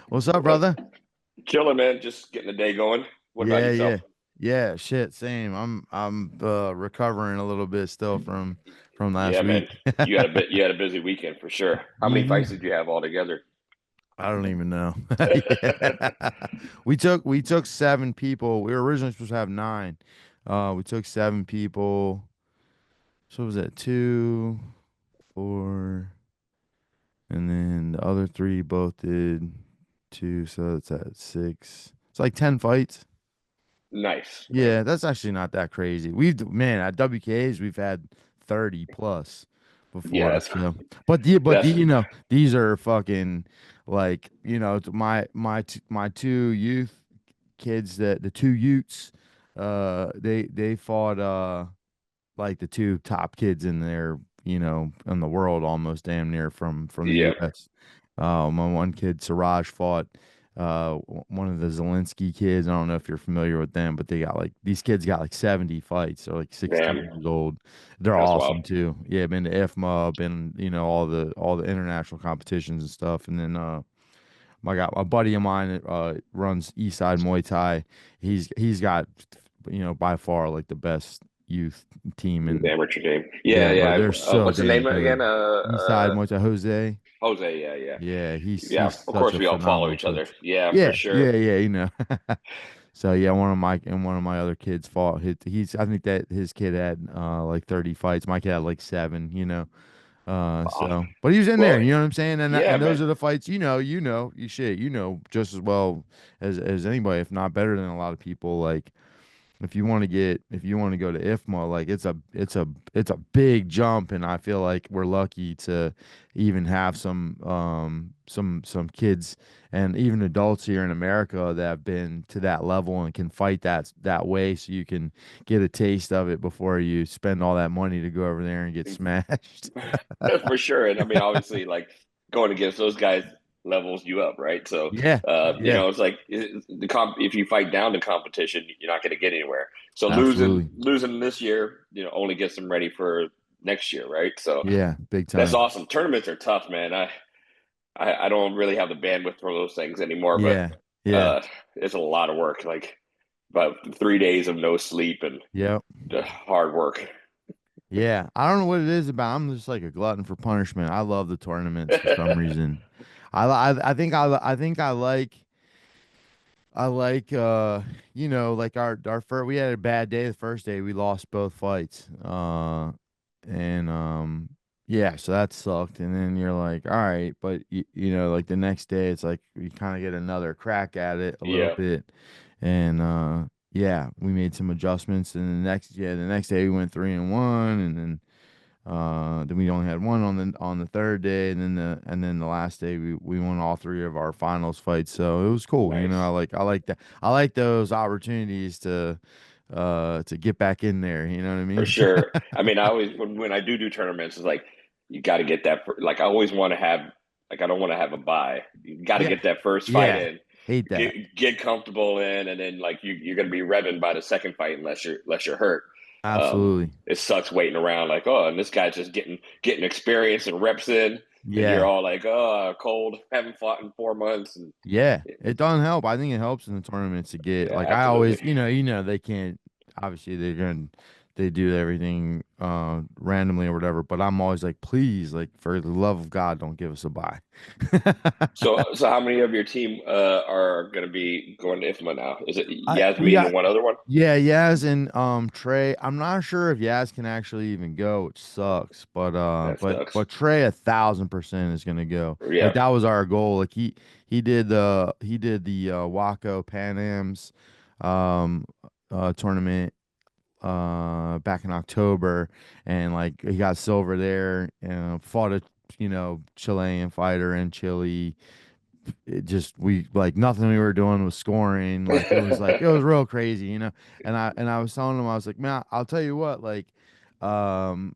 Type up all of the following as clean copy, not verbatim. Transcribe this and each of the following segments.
What's up, Uh, brother? Chilling, man. Just getting the day going. What about Yeah, yourself? yeah. Yeah, shit, same. I'm recovering a little bit still from last Yeah, man. week. You had a busy weekend for sure. How many fights hmm did you have altogether? I don't even know. Yeah. We took seven people. We were originally supposed to have nine. We took seven people. So what was that? Two, four, and then the other three both did two, so it's at six. It's like 10 fights. Nice, man. Yeah, that's actually not that crazy. Man, at WKA's we've had 30 plus Yeah, before. So, but that's you know, these are fucking like, my two youth kids, that the two Utes, they fought like the two top kids in there, in the world, almost damn near, from the yeah. U.S. My one kid, Siraj, fought one of the Zelensky kids. I don't know if you're familiar with them, but these kids got like 70 fights. They're like 16 Damn, years old. They're that's wild. awesome too. Yeah, been to IFMA, been, all the international competitions and stuff. And then got a buddy of mine runs Eastside Muay Thai. He's got, by far like the best youth team. The And amateur game. Yeah, yeah, bro, yeah. they're so What's the damn name again? good. Eastside Muay Thai, Jose. Jose. Yeah, yeah, Yeah, yeah. he's Of such course, a we all follow phenomenal each other. coach. Yeah, for Yeah, sure. yeah, yeah. So yeah, one of my other kids fought. I think that his kid had like 30 fights. My kid had like seven. Wow. But he was in there. Well, You know what I'm saying? And yeah, and those man. are the fights. Just as well as anybody, if not better than a lot of people. Like, if you want to go to IFMA, like it's a big jump, and I feel like we're lucky to even have some kids and even adults here in America that have been to that level and can fight that way, so you can get a taste of it before you spend all that money to go over there and get smashed. For sure. And I mean, obviously, like going against those guys levels you up, right? So, Yeah, yeah, it's like if you fight down the competition, you're not going to get anywhere. So absolutely. losing this year, only gets them ready for next year, right? So Yeah, big that's time. awesome. Tournaments are tough, man. I don't really have the bandwidth for those things anymore, but Yeah, yeah, uh, it's a lot of work. Like about 3 days of no sleep and yeah. hard work. Yeah, I don't know what it is about. I'm just like a glutton for punishment. I love the tournaments for some reason. I think I like like our first, we had a bad day the first day. We lost both fights. And yeah, so that sucked. And then you're like, all right, but like the next day it's like we kind of get another crack at it a little Yeah, bit. And yeah, we made some adjustments, and the next day we went 3-1. And then we only had one on the third day, and then the last day we won all three of our finals fights. So it was cool. I nice. like that. I like those opportunities to get back in there. You know what I For mean? sure. I mean, I always when I do tournaments, it's like you got to get that. Like I always want to have like I don't want to have a bye. You got to Yeah. get that first fight Yeah. in, Hate that. get comfortable in, and then like you're going to be revving by the second fight unless you're hurt. Absolutely. It sucks waiting around like oh, and this guy's just getting experience and reps in, and you're Yeah. all like oh cold, haven't fought in 4 months, and Yeah. It doesn't help. I think it helps in the tournaments to get, yeah, like, I absolutely. always, they can't, obviously they do everything randomly or whatever, but I'm always like, please, like, for the love of God, don't give us a bye. So how many of your team are going to be going to IFMA now? Is it We Yasmin and got, one other one? yeah, Yaz and Trey. I'm not sure if Yaz can actually even go, which sucks. But That but sucks. but Trey 1,000% is gonna go. Like, Yeah, that was our goal. Like, he did the Waco Pan Am's um tournament back in October, and like he got silver there, and fought a Chilean fighter in Chile. It just, we like, nothing we were doing was scoring. Like, it was real crazy, and I was telling him, I was like, man, I'll tell you what, like, um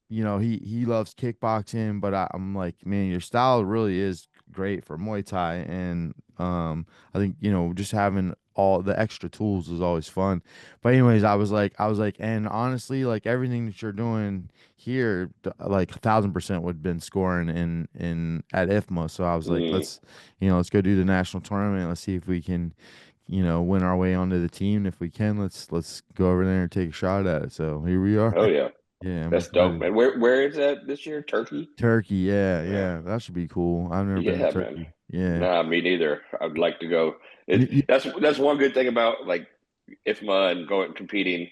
he loves kickboxing, but I'm like, man, your style really is great for Muay Thai. And I think, just having all the extra tools was always fun. But anyways, I was like, and honestly, like everything that you're doing here, like 1,000% would have been scoring in at IFMA. So I was like, Mm. let's go do the national tournament. Let's see if we can, win our way onto the team. And if we can, let's go over there and take a shot at it. So here we are. Oh yeah, Yeah, I'm that's dope, excited. man. Where is that this year? Turkey? Turkey, yeah, Yeah, yeah, that should be cool. I've never been to yeah, man. Turkey. Yeah. Nah, me neither. I'd like to go. Y- It y- that's one good thing about like IFMA and going competing,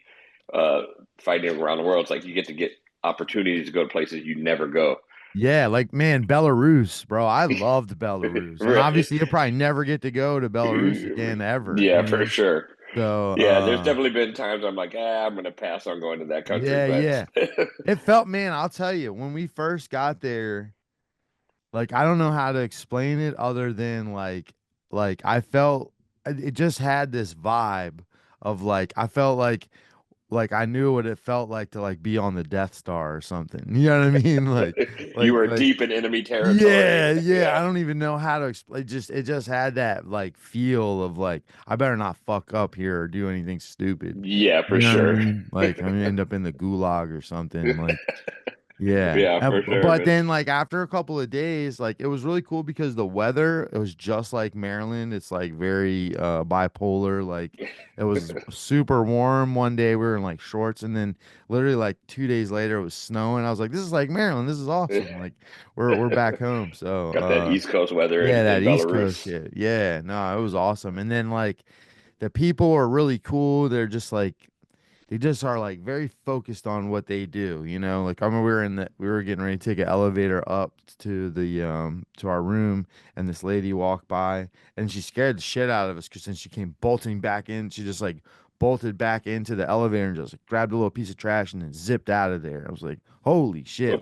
uh, fighting around the world. It's like you get opportunities to go to places you never go. Yeah, like man, Belarus, bro. I loved Belarus. And Right. obviously you'll probably never get to go to Belarus again ever, Yeah, for sure. So Yeah, there's definitely been times I'm like, I'm gonna pass on going to that country, yeah, but yeah. It felt, man, I'll tell you, when we first got there, like I don't know how to explain it other than like I felt it just had this vibe of like I felt like I knew what it felt like to like be on the Death Star or something. You know what I mean? you were Like deep in enemy territory. yeah, yeah. Yeah. I don't even know how to explain. It just had that like feel of like I better not fuck up here or do anything stupid. Yeah, for You know what I sure. mean? Like I'm gonna end up in the gulag or something. Like yeah. Yeah, for sure, But man. then like after a couple of days, like it was really cool because the weather, it was just like Maryland. It's like very bipolar. Like it was super warm one day. We were in like shorts, and then literally like 2 days later it was snowing. I was like, this is like Maryland. This is awesome. Like we're back home. So Got that East Coast weather yeah, in that East Coast Belarus. shit. Yeah, no, it was awesome. And then like the people are really cool. They're just like they just are like very focused on what they do. Like I remember we were getting ready to take an elevator up to the to our room, and this lady walked by and she scared the shit out of us because then she came bolting back in. She just like bolted back into the elevator and just like, grabbed a little piece of trash and then zipped out of there. I was like, holy shit.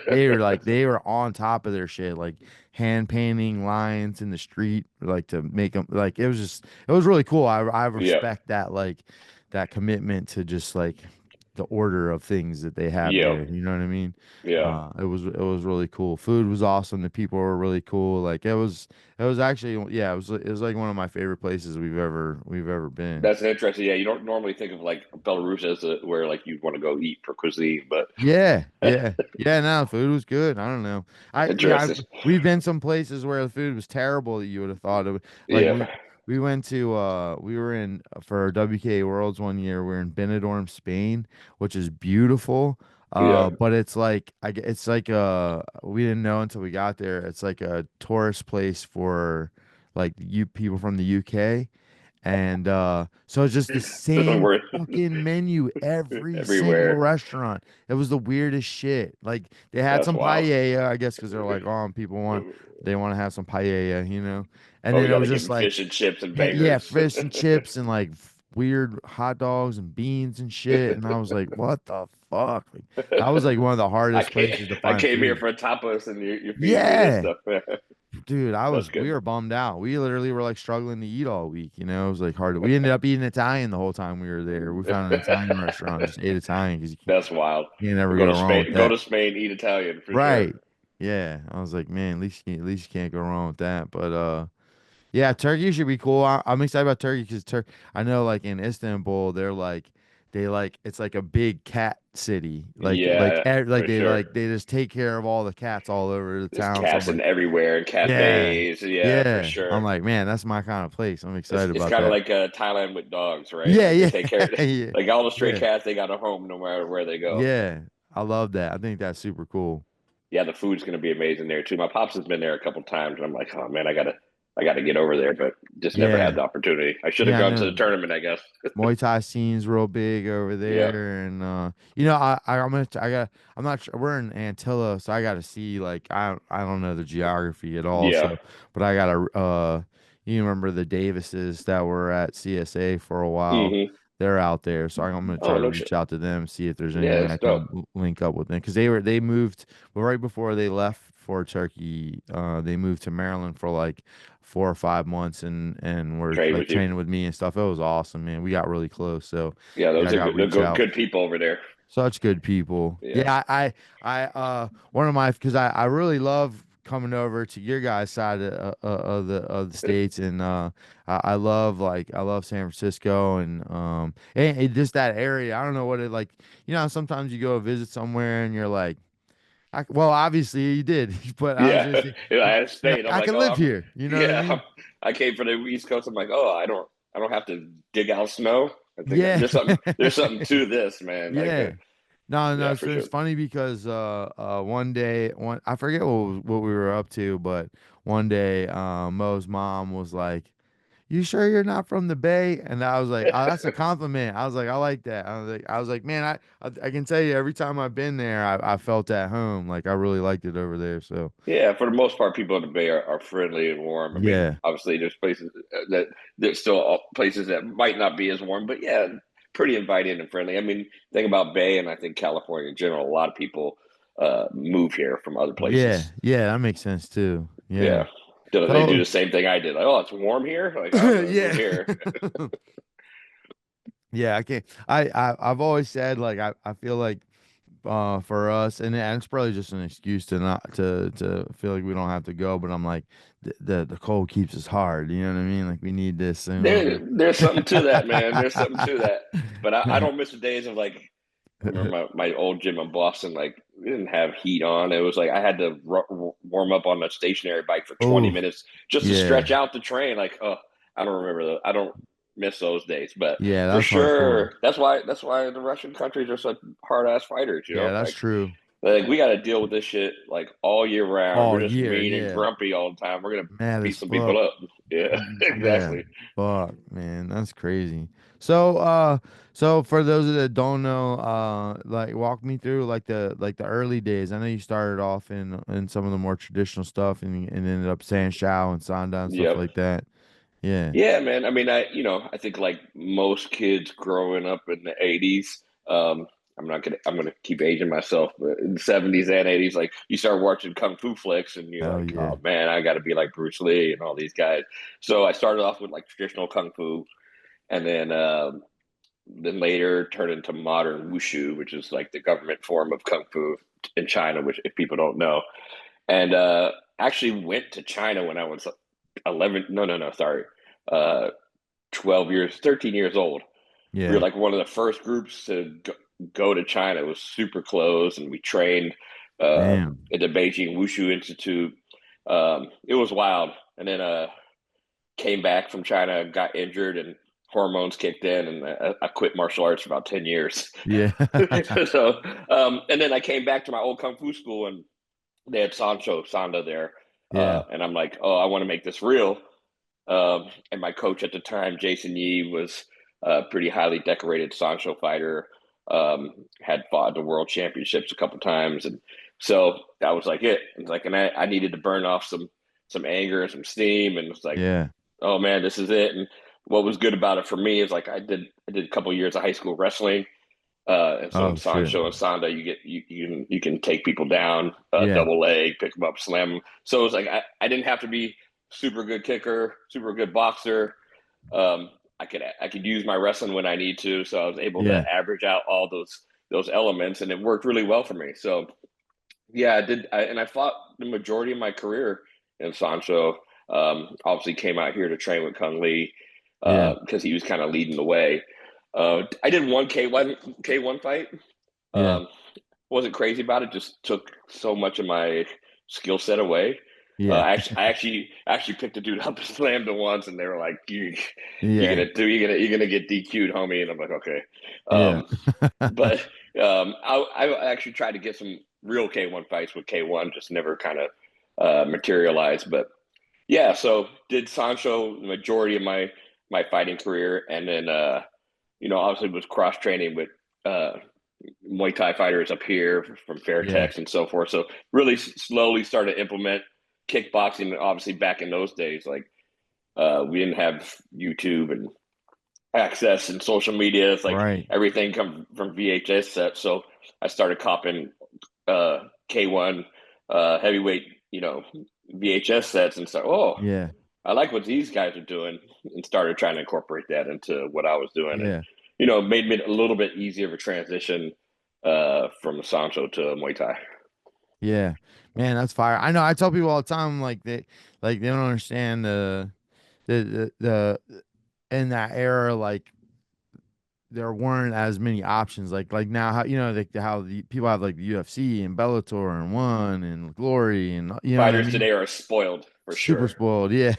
They were on top of their shit, like hand painting lines in the street, like to make them like it was really cool. I Yeah, respect that like that commitment to just like the order of things that they have yeah, there. You know what I mean? yeah. It was really cool. Food was awesome. The people were really cool. Like it was actually, yeah, it was like one of my favorite places we've ever been. That's interesting. Yeah, you don't normally think of like Belarus as where like you want to go eat for cuisine, but Yeah, yeah, yeah. No, food was good. I don't know. interesting. We've been some places where the food was terrible that you would have thought it would. Like Yeah, we went to we were in for WKA Worlds one year. We are in Benidorm, Spain, which is beautiful. yeah. But it's like it's like we didn't know until we got there. It's like a tourist place for like you people from the UK. And so it's just the Doesn't same work fucking menu every single everywhere. restaurant. It was the weirdest shit. Like they had That's some wild. paella, I guess, because they're like, oh, people want to have some paella. And Oh, then we it got to was give just them like, fish and chips and yeah, bangers. fish and chips and like weird hot dogs and beans and shit. And I was like, what the fuck? Like, that was like one of the I hardest can't. places to I find came here food. for tapas, and you're feeding me this Yeah. stuff. Dude, That's we good. were bummed out. We literally were like struggling to eat all week. It was like hard. We ended up eating Italian the whole time we were there. We found an Italian restaurant, just ate Italian because That's wild. you can't ever Go go to wrong with Spain. Go that. to Spain. Eat Italian for sure. Right. Yeah. I was like, man, at least you can't go wrong with that. But yeah, Turkey should be cool. I'm excited about Turkey because I know like in Istanbul, they like it's like a big cat city. Yeah, Like for sure. they just take care of all the cats all over the There's town. So I'm cats in like, everywhere and yeah, cafes. Yeah, for yeah. I'm sure. like, man, that's my kind of place. I'm excited It's about kind of that. like Thailand with dogs, right? Yeah, Like they yeah, take care, yeah, like all the stray yeah, cats, they got a home no matter where they go. yeah. I love that. I think that's super cool. Yeah, the food's going to be amazing there too. My pops has been there a couple times, and I'm like, oh man, I gotta get over there, but just never had Yeah, the opportunity. I should have yeah. I gone to the know. tournament, I guess. Muay Thai scene's real big over Yeah. there, and I got I'm not sure we're in Antilla, so I got to see like I don't know the geography at all, Yeah. so but I got to you remember the Davises that were at CSA for a while. Hmm. They're out there, so I'm gonna try Oh to no shit. reach out to them, see if there's any Yeah, way it's I dope. can link up with them because they moved well, right before they left for Turkey. They moved to Maryland for like 4 or 5 months and were Trade like with you. training with me and stuff. It was awesome, man. We got really close, so Yeah, yeah, those I are got to good, reach good, out. good people over there. Such good people. Yeah. Yeah, one of my because I really love coming over to your guys' side of the states, and I love I love San Francisco, and just that area. I don't know what it like. Sometimes you go visit somewhere and you're like, well, obviously you did, but I was Yeah, just I had you're stayed. like, I'm I like, can oh, live here. You know what I yeah. mean? I came from the East Coast. I'm like, oh, I don't have to dig out snow. I think Yeah. there's something to this, man. Like, Yeah. No, no, yeah, so for it's sure. funny because one day I forget what we were up to, but one day Mo's mom was like, "You sure you're not from the Bay?" And I was like, "Oh, that's a compliment." I was like, "I like that." I was like, "Man, I can tell you every time I've been there, I felt at home. Like I really liked it over there." So, Yeah, for the most part, people in the Bay are friendly and warm. I mean, yeah. obviously, there's places that there's still places that might not be as warm, but yeah, pretty inviting and friendly. I mean, think about Bay, and I think California in general. A lot of people move here from other Yeah. places. Yeah, that makes sense too. Yeah. Yeah, they do So, the same thing I did. Like, oh, it's warm here. Like, I don't know, move yeah. here. Yeah, I can't. I've always said I feel like for us, and it's probably just an excuse to not to feel like we don't have to go, but I'm like the cold keeps us hard, you know what I mean? Like we need this in There's something to that, man. There's something to that. But I order. don't miss the days of like I remember my old gym in Boston, like we didn't have heat on. It was like I had to warm up on a stationary bike for 20 Oh, minutes just to yeah. stretch out the train. Like, oh, I don't remember those. I don't miss those days. But Yeah, for that's hardcore. sure, that's why the Russian countries are such hard ass fighters. You Yeah, know, that's true. like we got to deal with this shit like all year round. All We're just year, mean and yeah. grumpy all the time. We're gonna Mad beat as some people fuck. up. Yeah, Yeah. exactly. Fuck, man. That's crazy. So, so for those that don't know, like walk me through like the early days. I know you started off in some of the more traditional stuff and ended up San Shou and Sanda and stuff Yep. like that. Yeah. Yeah, man. I mean, I think like most kids growing up in the '80s, I'm gonna keep aging myself, but in the '70s and '80s, like you start watching kung fu flicks, and you're Hell like, yeah. oh man, I got to be like Bruce Lee and all these guys. So I started off with like traditional kung fu, and then later turned into modern wushu, which is like the government form of kung fu in China, which if people don't know, and actually went to China when I was 11. No, sorry. Uh, 12 years, 13 years old. We were Yeah. like one of the first groups to go to China. It was super close, and we trained Damn. at the Beijing Wushu Institute. It was wild. And then came back from China, got injured, and hormones kicked in, and I quit martial arts for about 10 years. Yeah. So, and then I came back to my old Kung Fu school, and they had San Shou Sanda there. Yeah. And I'm like, oh, I want to make this real. And my coach at the time, Jason Yee, was a pretty highly decorated Sancho fighter. Had fought the world championships a couple times, and so that was like it. It's like, and I needed to burn off some anger and some steam, and it's like, Yeah. oh man, this is it. And what was good about it for me is like I did a couple years of high school wrestling, and so in Oh San shit. Shou and Sanda, you can take people down, Yeah. double leg, pick them up, slam them. So it was like I didn't have to be super good kicker, super good boxer. Um, I could use my wrestling when I need to, so I was able to Yeah. average out all those elements, and it worked really well for me. So yeah, I did, and I fought the majority of my career in Sancho. Obviously, came out here to train with Kung Lee Yeah. because he was kind of leading the way. I did one K1 fight. Yeah. Um, wasn't crazy about it. Just took so much of my skill set away. Yeah. I actually picked a dude up and slammed him once, and they were like, Yeah. you're gonna get DQ'd, homie." And I'm like, "Okay." Yeah. Um, but I actually tried to get some real K1 fights with K1, just never kind of materialized. But yeah, so did Sancho the majority of my fighting career, and then obviously was cross training with uh, Muay Thai fighters up here from Yeah. Fairtex and so forth. So really slowly started to implement kickboxing. Obviously, back in those days, like we didn't have YouTube and access and social media. It's like Right. everything come from VHS sets. So I started copping K1 heavyweight, VHS sets and stuff. Oh, Yeah. I like what these guys are doing, and started trying to incorporate that into what I was doing, and Yeah. made me a little bit easier of a transition from Sancho to Muay Thai. Yeah, man, that's fire. I know. I tell people all the time, like they don't understand the in that era, like there weren't as many options. Like now, how how the people have like the UFC and Bellator and One and Glory and you know what I Fighters mean? today are spoiled for Super sure. spoiled. Yeah,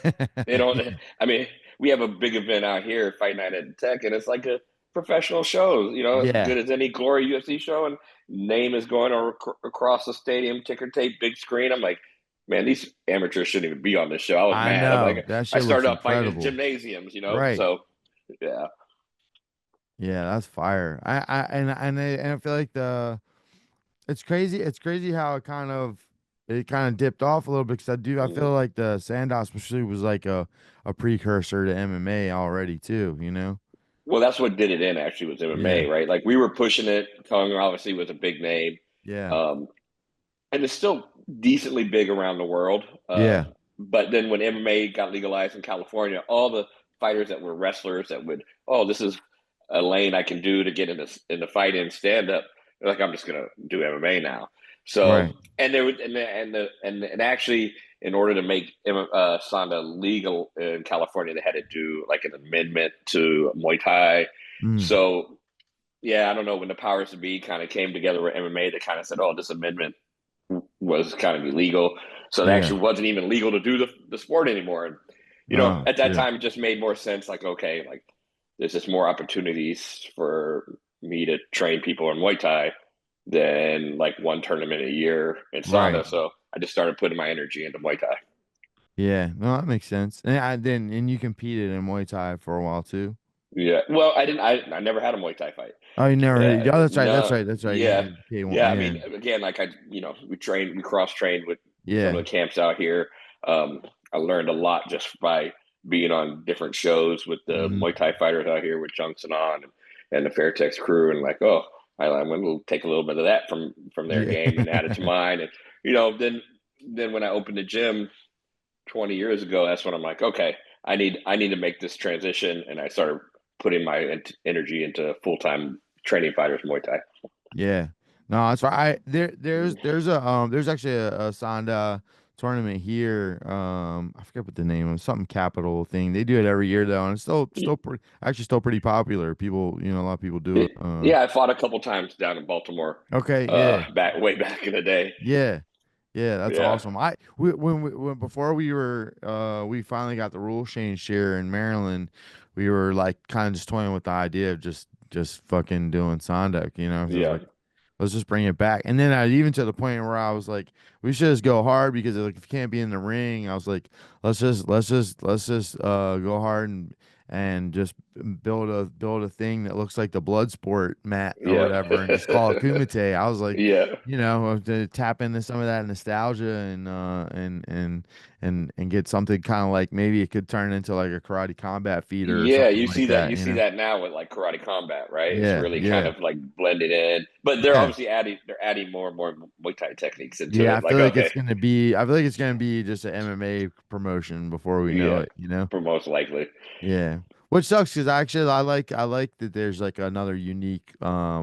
They don't. I mean, we have a big event out here, Fight Night at the Tech, and it's like a professional show. You know, as yeah. good as any Glory UFC show, and name is going across the stadium, ticker tape, big screen. I'm like, man, these amateurs shouldn't even be on this show. I was I mad. I'm know like, that I shit looks started out fighting in incredible. gymnasiums, you know. Right. So yeah, Yeah, that's fire. And I feel like it's crazy. It's crazy how it kind of dipped off a little bit because I feel mm. like the Sandow especially was like a precursor to MMA already too, you know? Well, that's what did it in actually was Yeah. MMA, right? Like we were pushing it. Cung obviously was a big name. Yeah. Um, and it's still decently big around the world. Yeah. But then when MMA got legalized in California, all the fighters that were wrestlers that would, oh, this is a lane I can do to get in the fight in stand up. They're like, I'm just gonna do MMA now. So Right. and there would and actually in order to make Sanda legal in California, they had to do like an amendment to Muay Thai. Mm. So yeah, I don't know when the powers to be kind of came together with MMA, they kind of said, "Oh, this amendment was kind of illegal. So it Yeah. actually wasn't even legal to do the sport anymore. And, Oh, at that shit. time, it just made more sense. Like, okay, like there's just more opportunities for me to train people in Muay Thai than like one tournament a year in Right. Sanda. So I just started putting my energy into Muay Thai. Yeah. No, that makes sense. And you competed in Muay Thai for a while too. Yeah. Well, I didn't. I never had a Muay Thai fight. Oh, you never Yeah. heard. Oh, that's right. That's No. right. That's right. You Yeah. did K1. Yeah. I Yeah. mean, again, like we cross trained with some Yeah. of the camps out here. Um, I learned a lot just by being on different shows with the Hmm. Muay Thai fighters out here with Junction on and the Fairtex crew, and like, oh, I'm going to take a little bit of that from their Yeah. game and add it to mine, and then when I opened the gym 20 years ago, that's when I'm like, okay, I need to make this transition, and I started putting my energy into full time training fighters Muay Thai. Yeah. No, that's right. There's actually a Sanda tournament here. I forget what the name of something capital thing. They do it every year though, and it's still pretty popular. People, a lot of people do it. Yeah, I fought a couple times down in Baltimore, Okay, yeah. way back in the day. Yeah. Yeah, that's Yeah, awesome. When before we finally got the rules changed here in Maryland, we were like kind of just toying with the idea of just fucking doing Sondeck, you know. So it was yeah, like, let's just bring it back. And then I even to the point where I was like, we should just go hard because like if you can't be in the ring, I was like, let's just go hard and just build a thing that looks like the blood sport mat or yeah, whatever and just call it Kumite. I was like, yeah. to tap into some of that nostalgia and get something kind of like maybe it could turn into like a karate combat feater or Yeah, something you like see that. that, You you see know? that now with like karate combat, right? It's Yeah, really kind yeah, of like blended in, but they're yeah. obviously adding more and more Muay Thai techniques into Yeah, it. Like, okay, I feel like it's gonna be just an MMA promotion before we know yeah, it, you know? for most likely, Yeah. Which sucks because actually I like that there's like another unique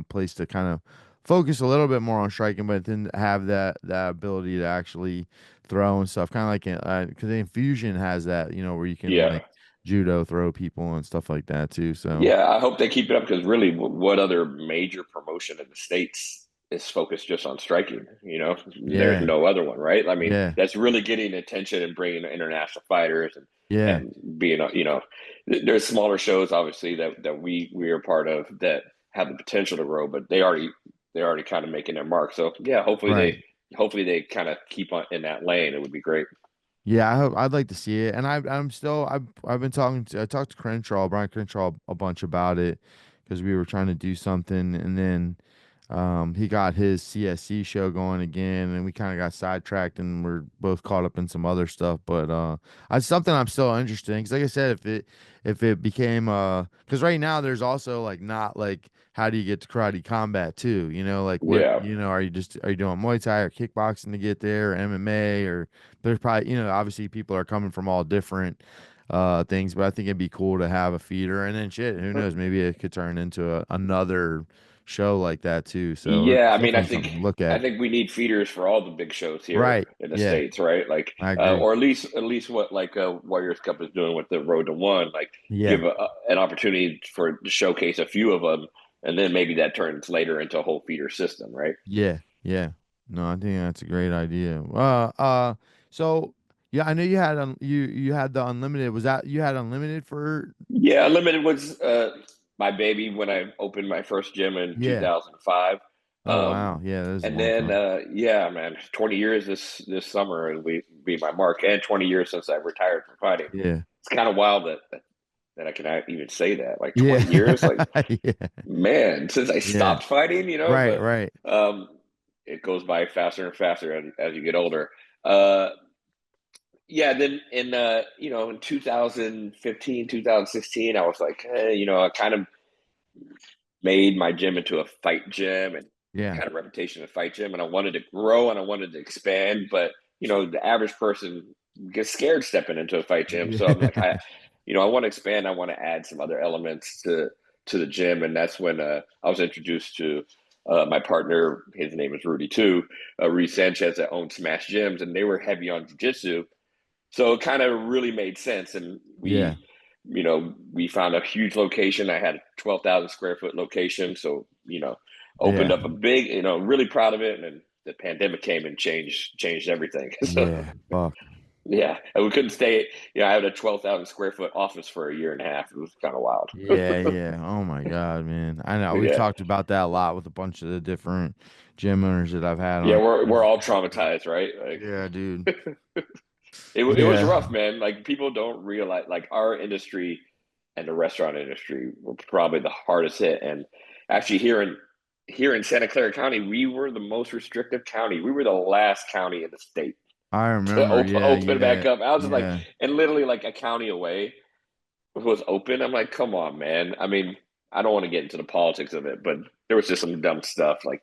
place to kind of focus a little bit more on striking, but then have that ability to actually throw and stuff. Kind of like because the infusion has that, where you can yeah. like judo throw people and stuff like that too. So Yeah, I hope they keep it up because really, what other major promotion in the States is focused just on striking? There's yeah, no other one, right? I mean, yeah, that's really getting attention and bringing international fighters yeah, and being, there's smaller shows obviously that we are part of that have the potential to grow, but they're already kind of making their mark. So yeah, right. hopefully they kind of keep on in that lane. It would be great. Yeah, I'd like to see it, and I've been I talked to Brian Crenshaw a bunch about it because we were trying to do something, and then he got his CSC show going again, and we kind of got sidetracked, and we're both caught up in some other stuff. But it's something I'm still interested in because, like I said, if it became because right now there's also like not like how do you get to karate combat too? Like what Yeah, are you doing Muay Thai or kickboxing to get there or MMA or there's probably, obviously people are coming from all different things, but I think it'd be cool to have a feeder and then shit, who knows, maybe it could turn into another show like that too. So Yeah, it's I mean, definitely something to look I at. think we need feeders for all the big shows here Right. in the Yeah, States, right? Like, I agree. or at least what like Warriors Cup is doing with the Road to One, like Yeah. give an opportunity for to showcase a few of them, and then maybe that turns later into a whole feeder system, right? Yeah. Yeah. No, I think that's a great idea. So yeah, I know you had the unlimited. Was that you had unlimited for? Yeah, Unlimited was my baby when I opened my first gym in Yeah. 2005. Oh Um, wow. Yeah, that is a and long then time. yeah, man, 20 years this summer will be my mark, and 20 years since I retired from fighting. Yeah. It's kind of wild that I can even say that. Like Yeah. 20 years, like Yeah. man, since I Yeah. stopped fighting, Right. but Right. um, it goes by faster and faster as you get older. Uh, yeah, then in in 2015, 2016, I was like, I kind of made my gym into a fight gym and Yeah. kind of reputation of fight gym, and I wanted to grow and I wanted to expand, but the average person gets scared stepping into a fight gym. So I'm like, Yeah. I want to expand. I want to add some other elements to the gym, and that's when I was introduced to my partner. His name is Rudi too, Rudi Sanchez, that owns Smash Gyms, and they were heavy on jiu-jitsu. So it kind of really made sense. And Yeah. we found a huge location. I had a 12,000 square foot location. So, opened Yeah. up a big, really proud of it. And then the pandemic came and changed everything. So, Yeah. Fuck. yeah, and we couldn't stay. I had a 12,000 square foot office for a year and a half. It was kind of wild. Yeah, yeah. Oh my God, man. I know we've Yeah. talked about that a lot with a bunch of the different gym owners that I've had Yeah. on. We're all traumatized, right? Like, Yeah, dude. it was Yeah. rough, man. Like people don't realize, like our industry and the restaurant industry were probably the hardest hit. And actually, here in Santa Clara County, we were the most restrictive county. We were the last county in the state I to remember. Yeah, open yeah, back up. I was just like, yeah, and literally like a county away was open. I'm like, come on, man. I mean, I don't want to get into the politics of it, but there was just some dumb stuff. Like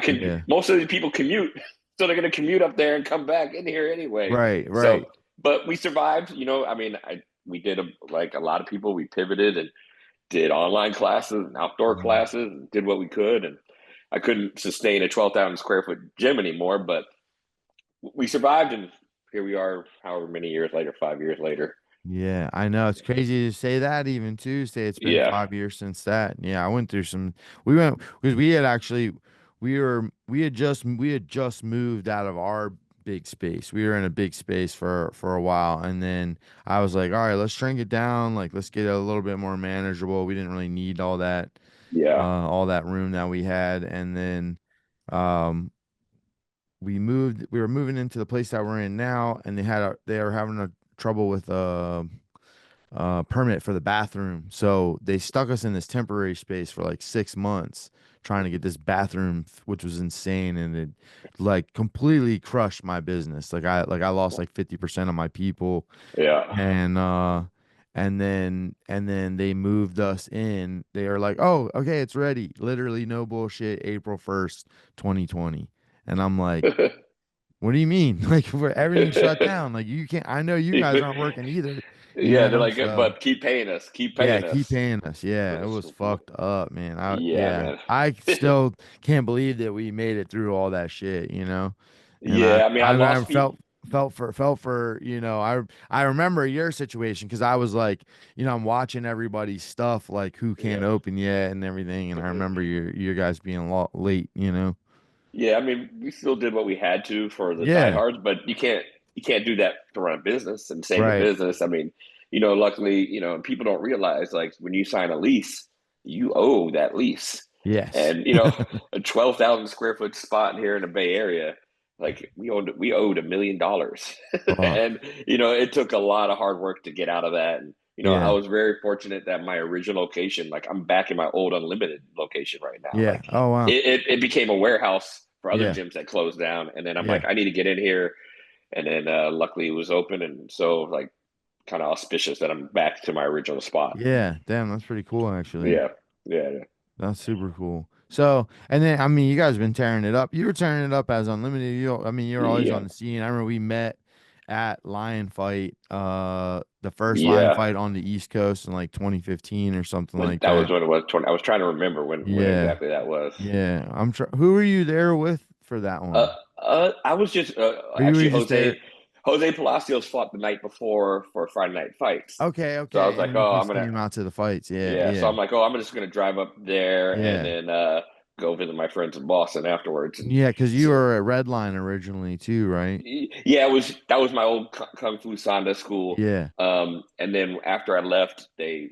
yeah. most of these people commute, so they're going to commute up there and come back in here anyway. Right, So, right. but we survived. I mean, we did like a lot of people. We pivoted and did online classes and outdoor Mhm. classes and did what we could. And I couldn't sustain a 12,000 square foot gym anymore, but we survived. And here we are, however many years later, 5 years later. Yeah, I know. It's crazy to say that even too. Say it's been Yeah. 5 years since that. Yeah, I went through some. We went because we had actually we had just moved out of our big space. We were in a big space for a while, and then I was like, all right, let's shrink it down. Like, let's get it a little bit more manageable. We didn't really need Yeah. all that room that we had, and then um we moved. We were moving into the place that we're in now, and they were having a trouble with permit for the bathroom. So they stuck us in this temporary space for like 6 months trying to get this bathroom, which was insane. And it like completely crushed my business. Like I lost like 50% of my people. Yeah. And and then they moved us in. They are like, oh, okay, it's ready. Literally no bullshit, April 1st, 2020. And I'm like, what do you mean? Like where everything's shut down. Like you can't, I know you guys aren't working either, you Yeah, they're know? like, So but keep paying us, keep yeah, paying keep us. paying us. Yeah, it was fucked up, man. Yeah, Yeah, man. I still can't believe that we made it through all that shit, you know? And Yeah, I mean, I I lost people. felt for, I remember your situation because I was like, I'm watching everybody's stuff like who can't Yeah, open yet and everything, and I remember your guys being late, you know? yeah. I mean, we still did what we had to for the Yeah, diehards, but you can't do that to run a business and save a right. business. I mean, luckily, people don't realize like when you sign a lease, you owe that lease, Yes. and a 12,000 square foot spot here in the Bay Area. Like we owed $1 million, Fuck. and it took a lot of hard work to get out of that. And I Yeah. was very fortunate that my original location, like I'm back in my old unlimited location right now. Yeah. Like Oh wow. it became a warehouse for other Yeah. gyms that closed down, and then I'm Yeah. like, I need to get in here, and then luckily it was open, and so like kind of auspicious that I'm back to my original spot. Yeah. Damn, that's pretty cool actually. Yeah, yeah, yeah. That's super cool. So, and then I mean, you guys been tearing it up. You were tearing it up as unlimited. I mean, you're always Yeah. on the scene. I remember we met at Lion Fight, the first Lion Yeah, Fight on the East Coast in like 2015 or something when like that was that. when it was 20, I was trying to remember when Yeah. exactly that was. Yeah. Who were you there with for that Uh, one? I was just Or you were actually just there? Jose Palacios fought the night before for Friday Night Fights, Okay, so I was okay. And like, then you oh, I'm just gonna came out to the fights. Yeah, yeah. So yeah. I'm like, oh, I'm just gonna drive up there and Yeah. then go visit my friends in Boston afterwards. And Yeah, because you so, were at Redline originally too, right? yeah, it was that was my old Kung Fu Sanda school. Yeah. And then after I left, they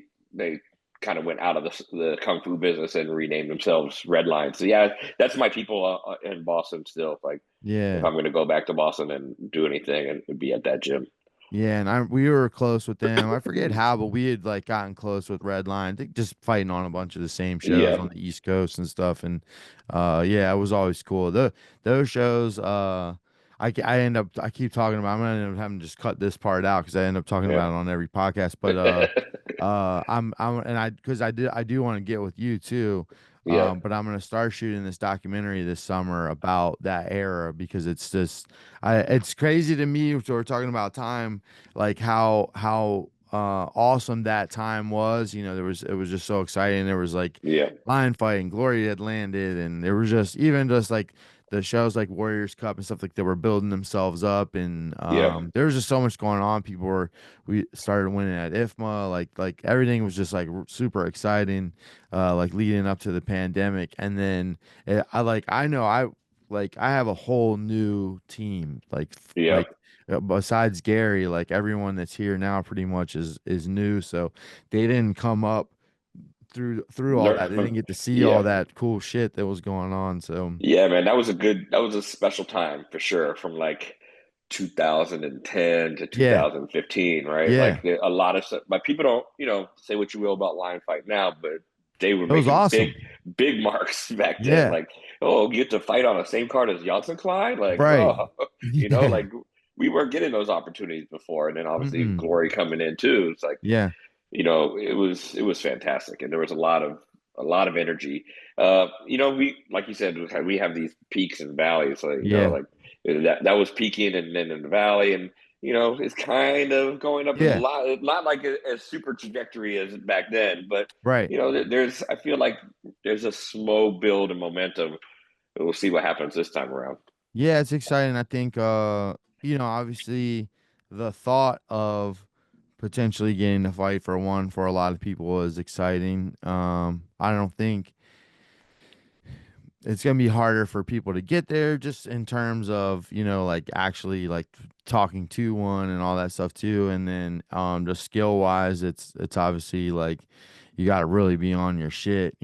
kind of went out of the Kung Fu business and renamed themselves Redline. So yeah, that's my people in Boston still. Like if Yeah. I'm going to go back to Boston and do anything, and it'd be at that gym. Yeah, and we were close with them. I forget how, but we had like gotten close with Redline. I think just fighting on a bunch of the same shows Yeah, on the East Coast and stuff. And yeah, it was always cool. Those shows, I end up I keep talking about. I'm gonna end up having to just cut this part out because I end up talking yeah, about it on every podcast. But I'm and I because I do want to get with you too. yeah, But I'm gonna start shooting this documentary this summer about that era because it's crazy to me. So we're talking about time, like how awesome that time was. It was just so exciting. There was like yeah, lion fighting, Glory had landed, and there was just even just like the shows like Warriors Cup and stuff like they were building themselves up, and yeah, there was just so much going on. We started winning at IFMA, like everything was just like super exciting, like leading up to the pandemic, and then I have a whole new team, yeah. like besides Gary, like everyone that's here now pretty much is new. So they didn't come up through all that. They didn't get to see all Yeah, that cool shit that was going on. So yeah, man. That was a special time for sure. From like 2010 to yeah, 2015, right? yeah, Like a lot of stuff. But people don't, say what you will about Lion Fight now, but they were it was making awesome. big marks back then. Yeah, Like, oh, you get to fight on the same card as Johnson Clyde. Like, right. oh, Yeah. like we weren't getting those opportunities before. And then obviously Mm-mm. Glory coming in too. It's like Yeah. it was fantastic, and there was a lot of energy. We like you said, we have these peaks and valleys. Like Yeah. like that was peaking, and then in the valley, and it's kind of going up a Yeah. lot. Not like a super trajectory as back then, but Right. there's I feel like there's a slow build and momentum. We'll see what happens this time around. Yeah, it's exciting. I think obviously the thought of potentially getting to fight for one for a lot of people is exciting. I don't think it's gonna be harder for people to get there just in terms of like actually like talking to one and all that stuff too, and then just skill wise it's obviously like you got to really be on your shit,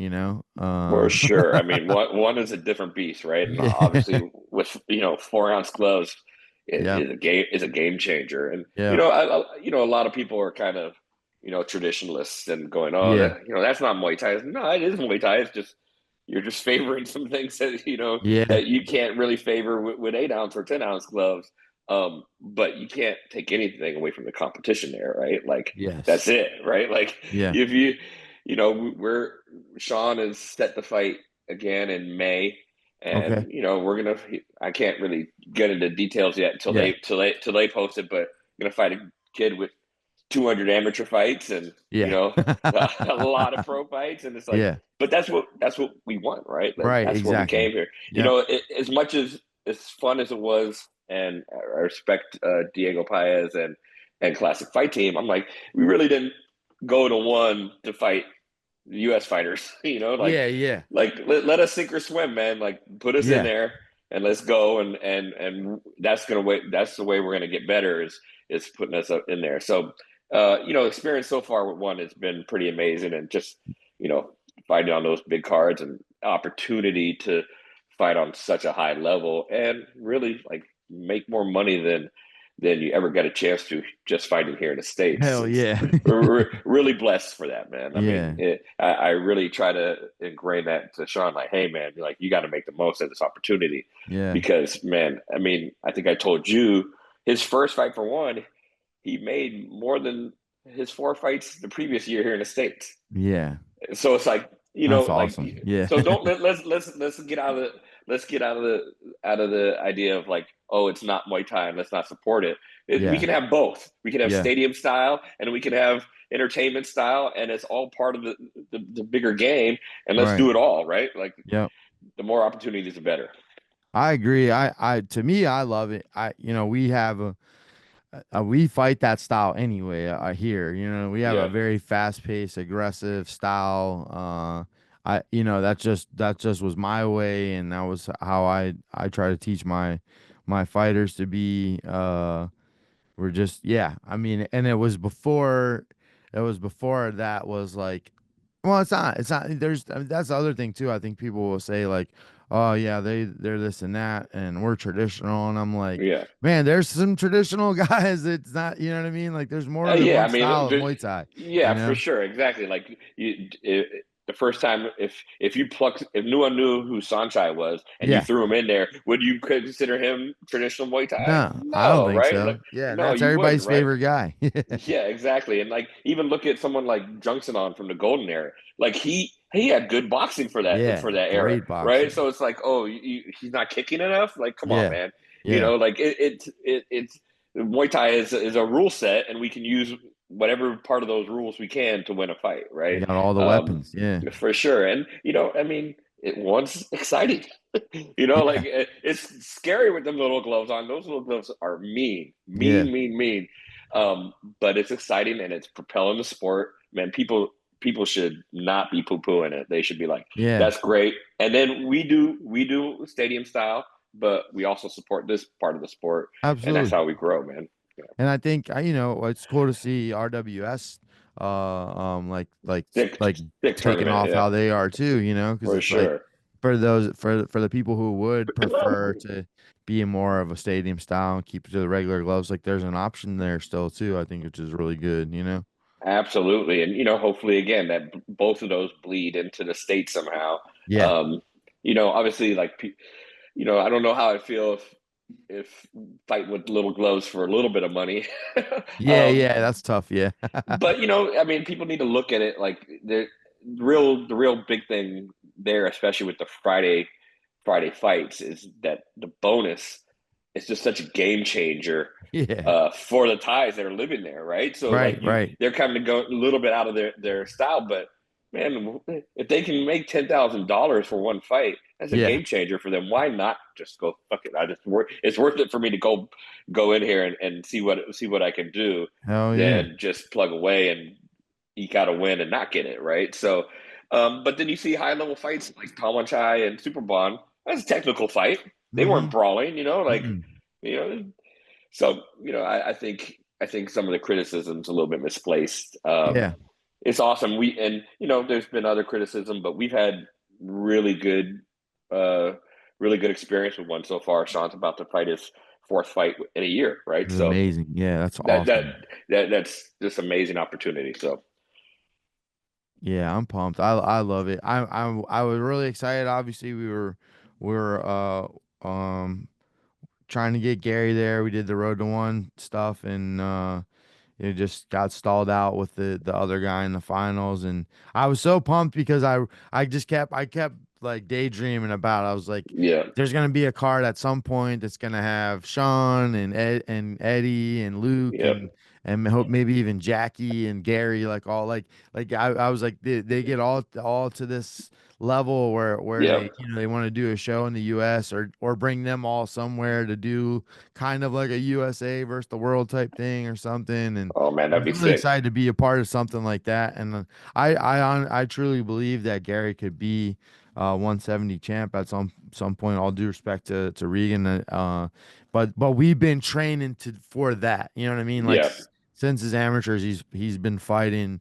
For sure. I mean, one is a different beast, right? And yeah. obviously, with 4 ounce gloves, Yep. is a game changer. And Yep. a lot of people are kind of traditionalists and going, oh, Yeah. that's not Muay Thai. No, it is Muay Thai. It's just you're just favoring some things that Yeah. that you can't really favor with 8 ounce or 10 ounce gloves. But you can't take anything away from the competition there, right? Like that's Yes. it, right? Like Yeah. if we're Sean is set to fight again in May, Okay. and we're gonna. I can't really get into details yet until Yeah. they post it, but I'm gonna fight a kid with 200 amateur fights and Yeah. a lot of pro fights, and it's like, Yeah. but that's what we want, right? Like Right. that's what we Exactly. came here. Yep. As much as fun as it was, and I respect Diego Paez and Classic Fight Team. I'm like, we really didn't go to one to fight U.S. fighters. Yeah. Yeah. Let us sink or swim, man. Like put us in Yeah. there and let's go, and that's the way we're gonna get better is putting us up in there. So experience so far with one has been pretty amazing, and just you know fighting on those big cards and opportunity to fight on such a high level and really like make more money than you ever get a chance to just fighting here in the States. Hell yeah. We're really blessed for that, man. I mean, Yeah. I really try to ingrain that to Sean, like, hey, man, like you got to make the most of this opportunity Yeah. because, man, I mean, I think I told you his first fight for one, he made more than his 4 fights the previous year here in the States. Yeah. So it's like, That's like awesome. Yeah. so don't let's get out of let's get out of the idea of like, oh, it's not Muay Thai and let's not support it. We Yeah. can have both. We can have Yeah. stadium style and we can have entertainment style, and it's all part of the bigger game. And let's Right. do it all, right? Like Yep. the more opportunities, the better. I agree. To me, I love it. We have we fight that style anyway. Here, we have a Yeah, very fast-paced, aggressive style. That just was my way, and that was how I try to teach my fighters to be. We're just, yeah. I mean, and it was before that was like, well, it's not. I mean, that's the other thing too. I think people will say like, oh yeah, they're this and that, and we're traditional, and I'm like, yeah. man, there's some traditional guys. It's not, you know what I mean? Like, there's more than Yeah, one I mean, style of Muay Thai, yeah, you for know? sure, exactly. Like the first time, if no one knew who Sanchai was and you Yeah. threw him in there, would you consider him traditional Muay Thai? No, I don't No, think right? Like, so. Yeah, and no, that's you wouldn't, everybody's right? favorite guy. Yeah, exactly. And like even look at someone like Junction from the Golden Era. Like he had good boxing Yeah, for that era, great right? boxer. So it's like, oh, he's not kicking enough. Like, come on, Yeah, man. yeah. Like it's Muay Thai is a rule set, and we can use whatever part of those rules we can to win a fight, You right? got all the Um, weapons. Yeah, for sure. And I mean, one's exciting. Like yeah, it's scary with them little gloves on. Those little gloves are mean, yeah, mean, mean, mean. But it's exciting and it's propelling the sport. Man, people should not be poo pooing it. They should be like, yeah. that's great. And then we do stadium style, but we also support this part of the sport, and that's Absolutely. how we grow, man. Yeah. And I think it's cool to see RWS Thick, like thick taking tournament, off yeah, how they are too, because for it's like sure. for the people who would prefer to be in more of a stadium style and keep it to the regular gloves, like there's an option there still too, I think, which is really good. Absolutely. And, hopefully again that both of those bleed into the state somehow. Yeah. Um, obviously like I don't know how I feel if fighting with little gloves for a little bit of money. Yeah, um, yeah, that's tough. Yeah. but I mean people need to look at it like the real big thing there, especially with the Friday fights, is that the bonus is just such a game changer Yeah. for the Thais that are living there, right? So Right, like right. they're kind of going a little bit out of their style, but man, if they can make $10,000 for one fight, that's a Yeah. game changer for them. Why not just go fuck it? It's worth it for me to go in here and see what I can do, Hell yeah. than just plug away and eke out a win and not get it right. So, but then you see high level fights like Chai and Super Bond. That's a technical fight. They weren't Mm-hmm. brawling, like Mm-mm. you know. So I think some of the criticism's a little bit misplaced. Yeah. It's awesome. There's been other criticism, but we've had really good, uh, really good experience with one so far. Sean's about to fight his fourth fight in a year, right? It's So amazing. Yeah, that's that that awesome. that's just amazing opportunity. So Yeah, I'm pumped. I love it. I was really excited. Obviously, we were trying to get Gary there. We did the Road to One stuff, and it just got stalled out with the other guy in the finals, and I was so pumped because I kept like daydreaming about it. I was like, yeah, there's gonna be a card at some point that's gonna have Sean and Eddie and Luke yep, and hope maybe even Jackie and Gary, like all like I was like they get all to this level where they yep. they want to do a show in the US or bring them all somewhere to do kind of like a USA versus the world type thing or something. And Oh man, I that'd was be really sick. excited to be a part of something like that. And I truly believe that Gary could be 170 champ at some point. All due respect to Regan, but we've been training for that. You know what I mean? Like Yeah, since his amateurs, he's been fighting,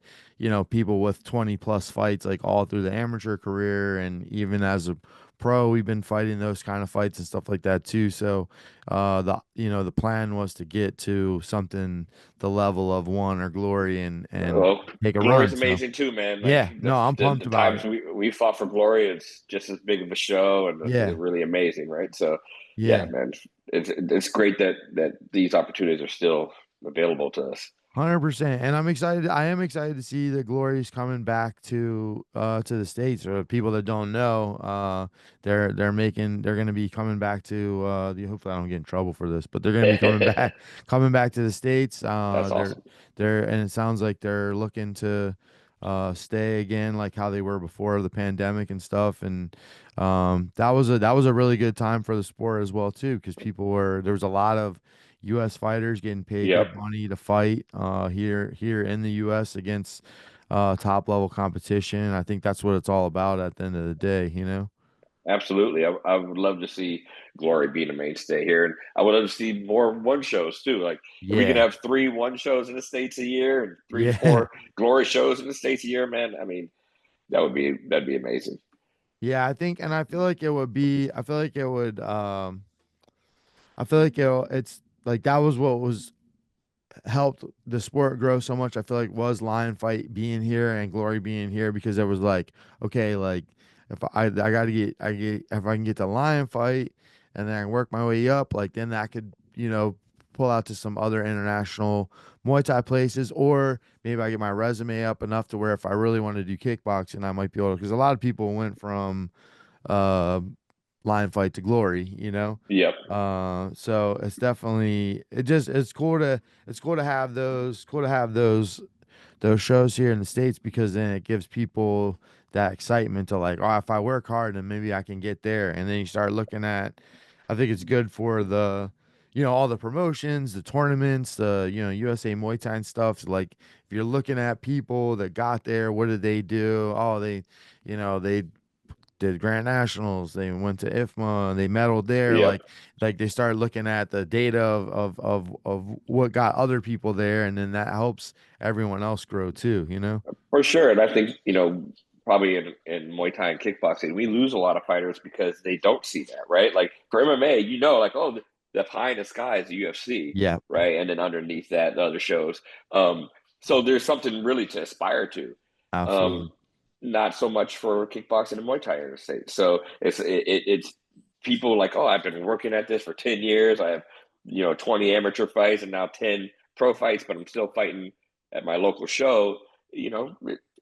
people with 20 plus fights like all through the amateur career, and even as a pro, we've been fighting those kind of fights and stuff like that too. So, the plan was to get to something the level of One or Glory and well, take a Glory's run. So, amazing too, man. Like yeah, no, I'm the pumped about times it. we fought for Glory, it's just as big of a show and it's Yeah, really amazing, right? So, yeah, yeah. man, it's great that these opportunities are still available to us. 100%. And I'm excited. I am excited to see the Glories coming back to the States. Or people that don't know, they're gonna be coming back to the hopefully I don't get in trouble for this, but they're gonna be coming back to the States. That's awesome. They're and it sounds like they're looking to stay again like how they were before the pandemic and stuff. And that was a really good time for the sport as well too, because there was a lot of U.S. fighters getting paid Yep. good money to fight here in the U.S. against top level competition. I think that's what it's all about at the end of the day, you know? Absolutely. I would love to see Glory being a mainstay here. And I would love to see more one shows too. Like if we could Yeah, have three one shows in the States a year and three to yeah, four Glory shows in the States a year, man. I mean, that'd be amazing. yeah. I think, and I feel like it would be. I feel like it's like that was what was helped the sport grow so much. I feel like was Lion Fight being here and Glory being here because it was like, okay, like if I gotta get if I can get the Lion Fight and then I work my way up, like then that could, pull out to some other international Muay Thai places, or maybe I get my resume up enough to where if I really want to do kickboxing, I might be able to, because a lot of people went from uh Lion Fight to Glory, you know. Yep. So it's definitely it's cool to have those shows here in the States, because then it gives people that excitement to like, oh, if I work hard, then maybe I can get there. And then you start looking at, I think it's good for all the promotions, the tournaments, the, USA Muay Thai and stuff. Like if you're looking at people that got there, what did they do? Oh, they did Grand Nationals. They went to IFMA. They medaled there. Yep. Like they started looking at the data of what got other people there, and then that helps everyone else grow too. You know? For sure. And I think, probably in Muay Thai and kickboxing, we lose a lot of fighters because they don't see that, right? Like for MMA, like, oh, the pie in the sky is the UFC, Yeah, right? And then underneath that, the other shows. So there's something really to aspire to. Um, absolutely. Not so much for kickboxing and Muay Thai in the States. So it's people like, oh, I've been working at this for 10 years. I have, 20 amateur fights and now 10 pro fights, but I'm still fighting at my local show.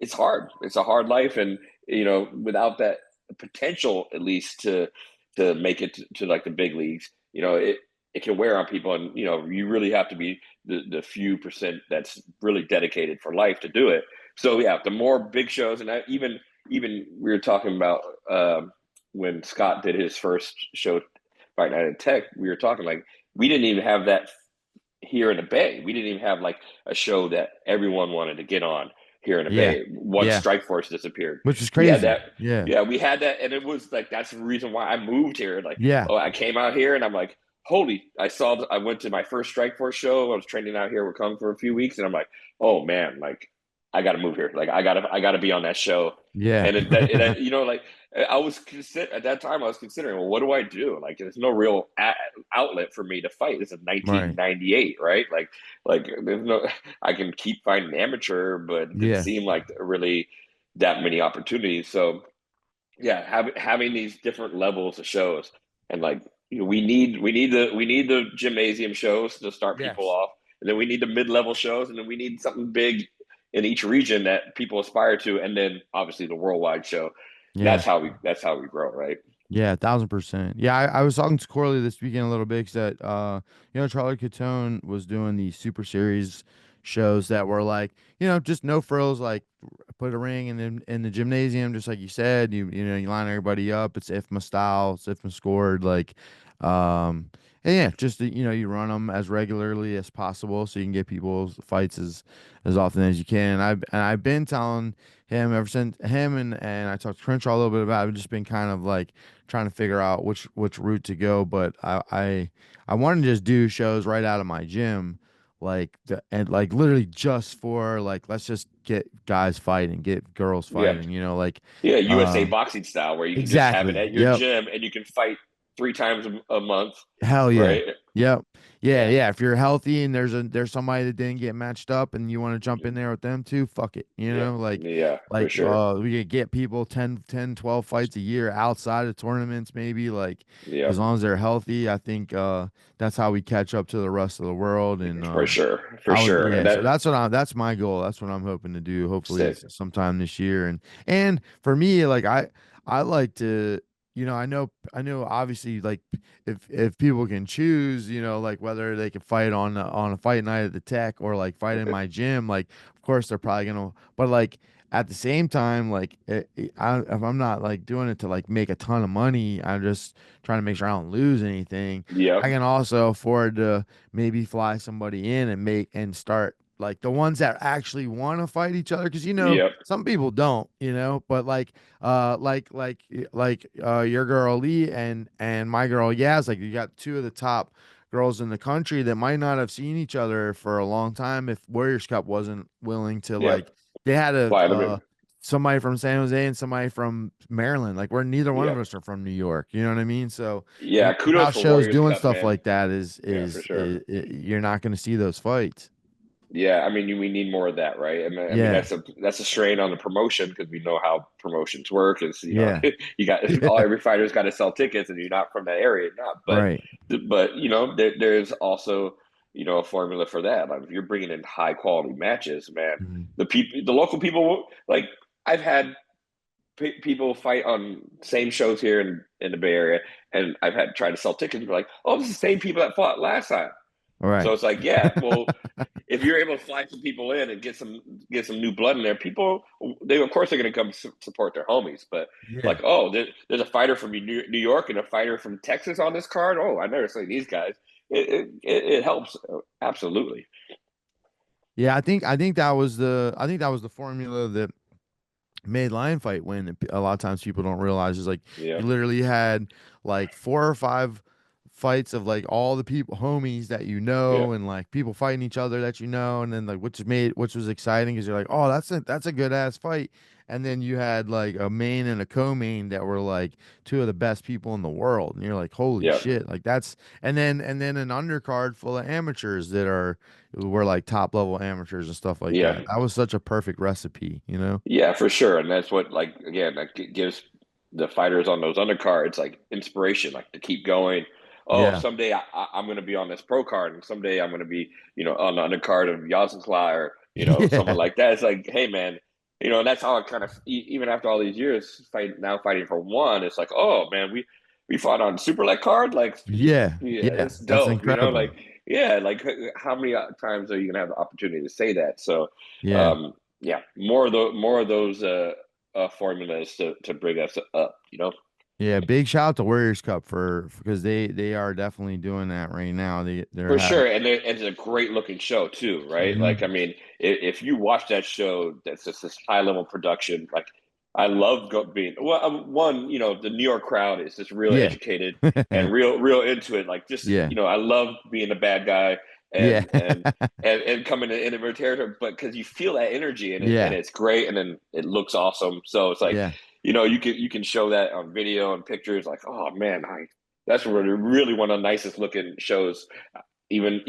It's hard. It's a hard life. And, without that potential, at least to make it to like the big leagues, it can wear on people. And, you really have to be the few percent that's really dedicated for life to do it. So yeah, the more big shows, and even we were talking about when Scott did his first show, Fight Night in Tech. We were talking like we didn't even have that here in the Bay. We didn't even have like a show that everyone wanted to get on here in the Yeah, Bay. Once yeah. Strike Force disappeared, Which is we had crazy. that. Yeah, Yeah, we had that, and it was like that's the reason why I moved here. Like, yeah, oh, I came out here, and I'm like, holy! I went to my first Strike Force show. I was training out here with Cung for a few weeks, and I'm like, oh man, like I got to move here. Like I gotta be on that show. yeah, And like I was at that time I was considering, well, what do I do? Like, there's no real outlet for me to fight. This is right. 1998, right? Like there's no. I can keep finding amateur, but it didn't Yeah, seem like really that many opportunities. So yeah, having these different levels of shows, and like we need the gymnasium shows to start people yes, off, and then we need the mid-level shows, and then we need something big in each region that people aspire to, and then obviously the worldwide show. yeah. That's how we grow, right? Yeah, 1,000%. Yeah, I was talking to Corley this weekend a little bit, because Charlie Catone was doing these Super Series shows that were like, just no frills, like put a ring in the gymnasium, just like you said. You line everybody up. It's IFMA style, it's IFMA scored, like, and yeah, just you run them as regularly as possible so you can get people's fights as often as you can. And I've been telling him ever since him and I talked to Crenshaw a little bit about it. I've just been kind of like trying to figure out which route to go. But I want to just do shows right out of my gym, and like literally just for like, let's just get guys fighting, get girls Yeah, fighting, yeah, USA uh boxing style where you can just have it exactly. at your Yep. gym and you can fight three times a month, Hell yeah. right? Yep. Yeah, Yeah, yeah. If you're healthy and there's somebody that didn't get matched up and you want to jump in there with them too, fuck it. You yeah, know, yeah, for sure. we could get people 10, 12 fights a year outside of tournaments maybe like Yeah, as long as they're healthy. I think that's how we catch up to the rest of the world and for sure, for I would sure. And yeah, so that that's my goal. That's what I'm hoping to do hopefully sick. sometime this year and for me like I like to I know obviously like if people can choose, like whether they can fight on a fight night at the Tech or like fight in my gym, like of course they're probably gonna, but like at the same time, like if I'm not like doing it to like make a ton of money, I'm just trying to make sure I don't lose anything. I Yep, can also afford to maybe fly somebody in and make and start like the ones that actually want to fight each other because yep, some people don't, but your girl Lee and my girl Yaz, like you got two of the top girls in the country that might not have seen each other for a long time if Warriors Cup wasn't willing to yep. like they had a Fly them in. somebody from San Jose and somebody from Maryland. Like we're neither one of Yep. us are from New York. You know what I mean? So Yeah, kudos without for shows Warriors doing Cup, stuff man. like that Yeah, for sure. you're not going to see those fights. Yeah, I mean, we need more of that, right? I mean, Yeah. that's a strain on the promotion because we know how promotions work. Is Yeah. you got all Yeah. every fighter's got to sell tickets, and you're not from that area, not. Right. But there's also a formula for that. Like if you're bringing in high quality matches, man, Mhm. the local people like I've had people fight on same shows here in the Bay Area, and I've had tried to sell tickets. And be like, oh, it's the same people that fought last time. All So right. it's like, yeah, well, if you're able to fly some people in and get some new blood in there, people they of course they're going to come support their homies. But Yeah. like, oh, there's a fighter from New York and a fighter from Texas on this card. Oh, I never seen these guys. It helps absolutely. Yeah, I think that was the formula that made Lion Fight win. That a lot of times people don't realize is like Yeah, you literally had like 4 or 5 fights of like all the people homies that yeah, and like people fighting each other that and then like which was exciting because you're like, oh, that's a good ass fight. And then you had like a main and a co-main that were like two of the best people in the world, and you're like, holy yeah, shit, like that's and then an undercard full of amateurs that were like top level amateurs and stuff like that. yeah. That was such a perfect recipe. Yeah, for sure. And that's what, like, again, that gives the fighters on those undercards like inspiration, like to keep going. Oh, Yeah. someday I'm going to be on this pro card, and someday I'm going to be, on the undercard of Yazinfly or, someone Yeah. like that. It's like, hey, man, and that's how it kind of, even after all these years, fighting for one, it's like, oh, man, we fought on Super Leg card. Like, Yeah. yeah, Yeah. it's That's dope, like, incredible. yeah, like how many times are you going to have the opportunity to say that? So, Yeah. um, yeah, more of those formulas to bring us up. Yeah. Big shout out to Warriors Cup for because they are definitely doing that right now. They're For having sure, and it's a great looking show too, right? Like, I Mhm. mean, if you watch that show, that's just this high level production. Like, I love being well. One, the New York crowd is just real Yeah. educated and real into it. Like, just Yeah. I love being a bad guy Yeah. and and and coming to enemy territory, but because you feel that energy and Yeah. it's great, and then it looks awesome. So it's like, Yeah. you can show that on video and pictures. Like, oh man, that's really one of the nicest looking shows even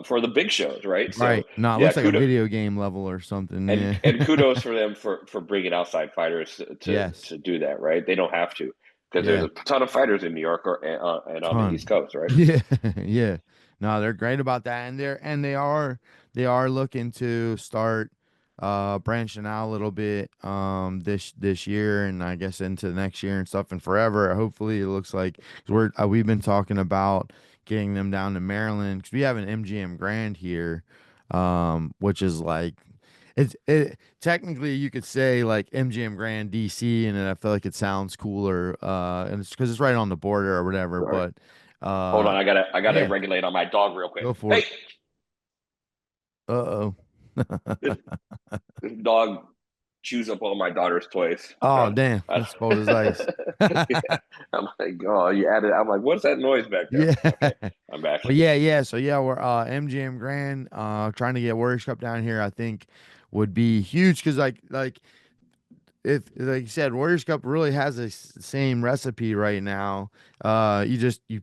for the big shows, right? So Right. No, it yeah, looks like a kudos video game level or something. and Yeah. and kudos for them for bringing outside fighters to Yes. to do that, right? They don't have to because there's Yeah. a ton of fighters in New York and on the East Ton. Coast, right? Yeah. Yeah. No, they're great about that. They are looking to start branching out a little bit this year and I guess into next year and stuff and forever. Hopefully it looks like 'cause we've been talking about getting them down to Maryland because we have an MGM Grand here, which is like it technically you could say like MGM Grand DC, and then I feel like it sounds cooler, and it's because it's right on the border or whatever. All right. But Hold on, uh, I gotta yeah, regulate on my dog real quick. go for Hey, it. Uh-oh. this, this dog chews up all my daughter's toys. Oh, damn. I- That's cold as ice. yeah, I'm like, oh, you added. I'm like, what's that noise back there? Yeah. Okay, I'm back. But yeah. So yeah, we're MGM Grand trying to get Warriors Cup down here, I think would be huge because like if like you said, Warriors Cup really has the same recipe right now. You just you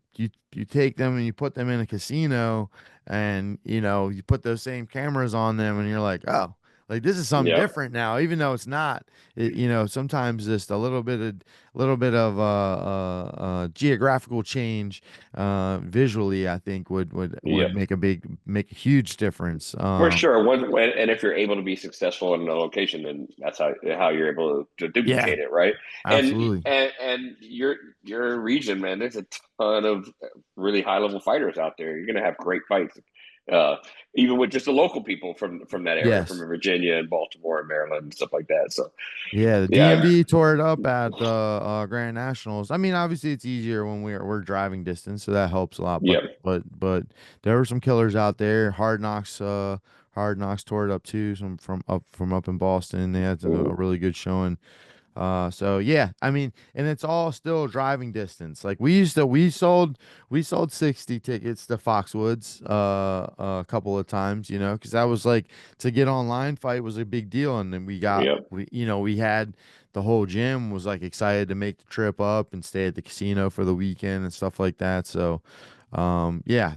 take them and you put them in a casino, and you put those same cameras on them, and you're like, oh, like this is something Yep. different now, even though it's not. Sometimes just a little bit of geographical change, visually, I think would Yep. make a huge difference. For sure. And if you're able to be successful in a location, then that's how you're able to Yeah, duplicate it, right? And absolutely. and your region, man, there's a ton of really high level fighters out there. You're gonna have great fights, uh, even with just the local people from that area, from Yes. Virginia and Baltimore and Maryland and stuff like that. So Yeah, the yeah, DMV tore it up at the Grand Nationals. I mean, obviously it's easier when we're driving distance, so that helps a lot. But yeah, but there were some killers out there. Hard Knocks tore it up too. Some from up in Boston. They had a mhm, really good showing. So yeah, I mean, and it's all still driving distance. Like we sold 60 tickets to Foxwoods a couple of times, because that was like to get online fight was a big deal, and then yeah, we had the whole gym was like excited to make the trip up and stay at the casino for the weekend and stuff like that. So yeah, I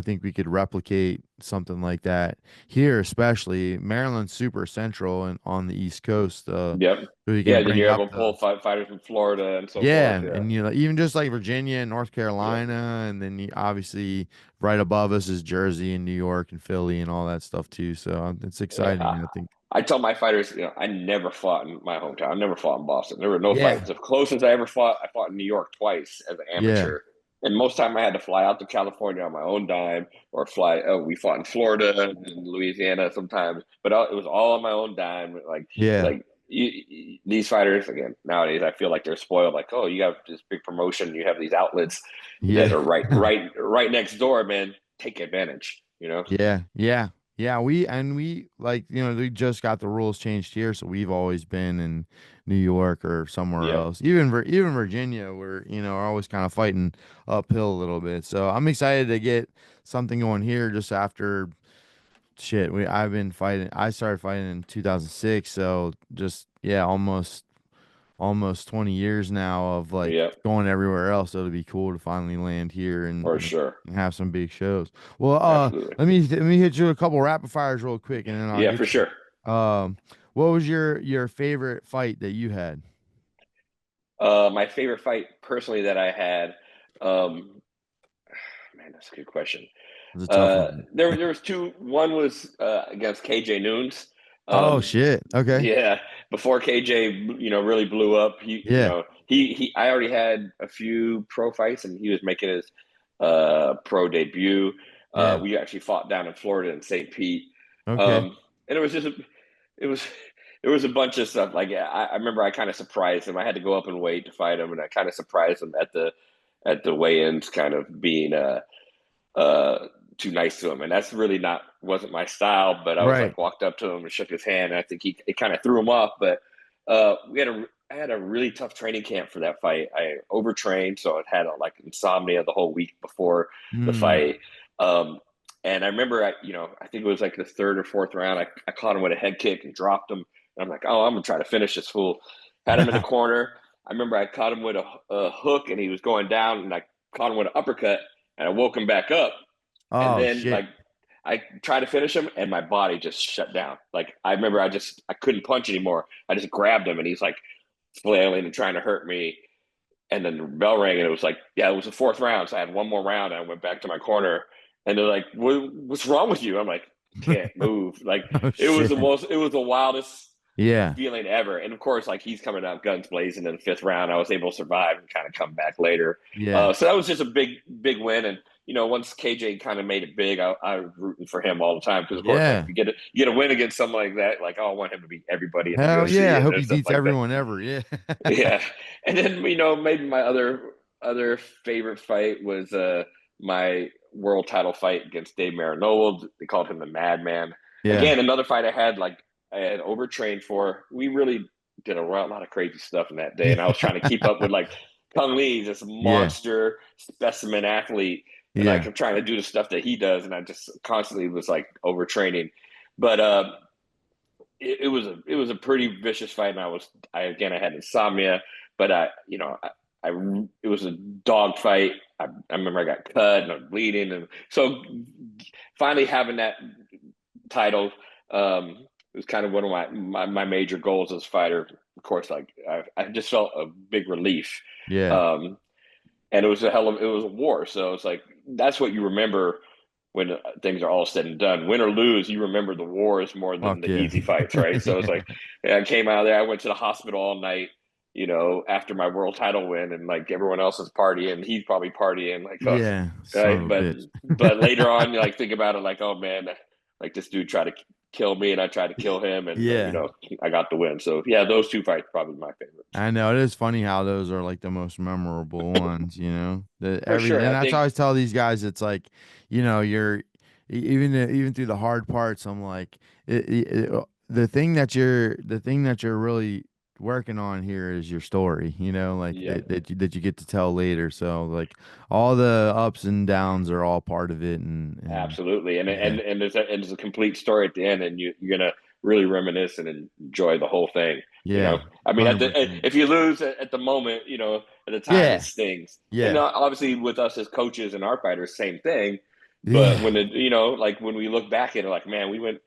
think we could replicate something like that here, especially Maryland's super central and on the East Coast. yep, So you yeah. can Then bring you're up able to pull fighters from Florida and so yeah, forth. Yeah, and even just like Virginia and North yeah. Carolina, and then obviously right above us is Jersey and New York and Philly and all that stuff too. So it's Yeah, exciting, I think. I tell my fighters, I never fought in my hometown. I never fought in Boston. There were no Yeah, fights. The closest I ever fought, I fought in New York twice as an yeah, amateur. And most time I had to fly out to California on my own dime or fly. Oh, we fought in Florida and Louisiana sometimes, but it was all on my own dime. yeah, Like these fighters again nowadays, I feel like they're spoiled. Like, oh, you have this big promotion, you have these outlets that yeah. are right next door, man. Take advantage. Yeah, yeah, yeah. We like we just got the rules changed here, so we've always been in New York or somewhere Yep. else. Even Virginia, we're are always kind of fighting uphill a little bit. So I'm excited to get something going here just after shit. I've been fighting. I started fighting in 2006, so just yeah, almost 20 years now of like Yep. going everywhere else. So it'd be cool to finally land here and, For and sure. have some big shows. Well, Absolutely. let me hit you a couple rapid fires real quick, and then I'll Yeah, for get sure. you. What was your favorite fight that you had? My favorite fight personally that I had, um, man, that's a good question. It was a tough one. There was two. One was against KJ Noons. Oh Um, shit. Okay. yeah, before KJ, really blew up. Yeah. I already had a few pro fights, and he was making his pro debut. Yeah. We actually fought down in Florida in St. Pete, Okay. um, and it was it was a bunch of stuff. Like I remember I kind of surprised him. I had to go up and wait to fight him, and I kind of surprised him at the weigh-ins, kind of being uh too nice to him, and that's really not wasn't my style. But I was Right. like walked up to him and shook his hand, and I think it kind of threw him off. But we had a I had a really tough training camp for that fight. I overtrained, so I had like insomnia the whole week before the Hmm. fight. Um, and I remember, I think it was like the third or fourth round. I caught him with a head kick and dropped him. And I'm like, oh, I'm gonna try to finish this fool. Had him in the corner. I remember I caught him with a hook, and he was going down, and I caught him with an uppercut, and I woke him back up. And Oh then shit. like I tried to finish him, and my body just shut down. Like I remember, I couldn't punch anymore. I just grabbed him, and he's like flailing and trying to hurt me. And then the bell rang, and it was like, yeah, it was the fourth round. So I had one more round, and I went back to my corner, and they're like, "What's wrong with you?" I'm like, "Can't move." Like Oh shit. it was the wildest Yeah. feeling ever. And of course, like he's coming out guns blazing in the fifth round. I was able to survive and kind of come back later. Yeah. So that was just a big win. And once KJ kind of made it big, I was rooting for him all the time because, of course, like Yeah. you get a win against someone like that, like oh, I want him to beat everybody in the Hell yeah. UFC I hope and he stuff beats like that. everyone ever. Yeah. Yeah, and then maybe my other favorite fight was my world title fight against Dave Marinolo. They called him the Madman. Yeah. Again, another fight I had overtrained for. We really did a lot of crazy stuff in that day, and I was trying to keep up with like Kung Lee, this Yeah. monster specimen athlete, and like Yeah. I'm trying to do the stuff that he does, and I just constantly was like overtraining. But it was a pretty vicious fight, and I had insomnia, but I it was a dog fight. I remember I got cut and I'm bleeding, and so finally having that title was kind of one of my major goals as a fighter. Of course, like I just felt a big relief. Yeah. Um, and it was a war. So it's like that's what you remember when things are all said and done. Win or lose, you remember the wars more than Fuck the yeah. easy fights, right? So it's Yeah. like yeah, I came out of there, I went to the hospital all night, after my world title win, and like everyone else is partying, he's probably partying, like oh, Yeah. Son right. of a bitch. But later on, you like think about it, like oh man, like this dude tried to kill me, and I tried to kill him, and Yeah. I got the win. So yeah, those two fights probably my favorites I know it is funny how those are like the most memorable ones, you know. The for every sure. and I that's how think I always tell these guys it's like, you're even through the hard parts, I'm like the thing that you're really working on here is your story, like yeah. that you get to tell later. So like all the ups and downs are all part of it and Absolutely, and yeah. there's a complete story at the end, and you're gonna really reminisce and enjoy the whole thing. Yeah. I mean, if 100%. you lose at the moment, at the time it Yeah. stings, and Yeah. obviously with us as coaches and our fighters, same thing. But Yeah. when like when we look back at it, like man, we went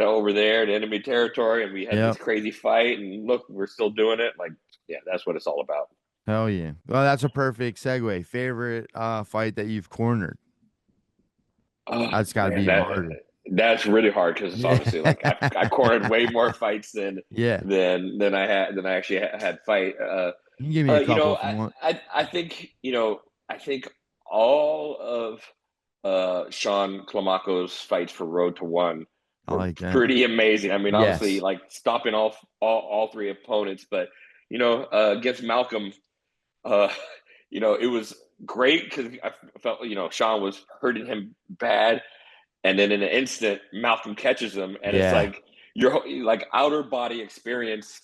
over there to enemy territory, and we had this Yep. crazy fight, and look, we're still doing it. Like, yeah, that's what it's all about. Hell yeah. Well, that's a perfect segue. Favorite fight that you've cornered? Oh That's got to be man, even harder. that's really hard because it's Yeah. obviously like I cornered way more fights Yeah. than I actually had fight. You can give me a couple if you I, want. I think I think all of Sean Clamaco's fights for Road to One I were like that. pretty amazing. I mean, obviously, Yes. like stopping all three opponents, but against Malcolm, uh, it was great because I felt Sean was hurting him bad, and then in an instant, Malcolm catches him, and it's Yeah. like your like outer body experience.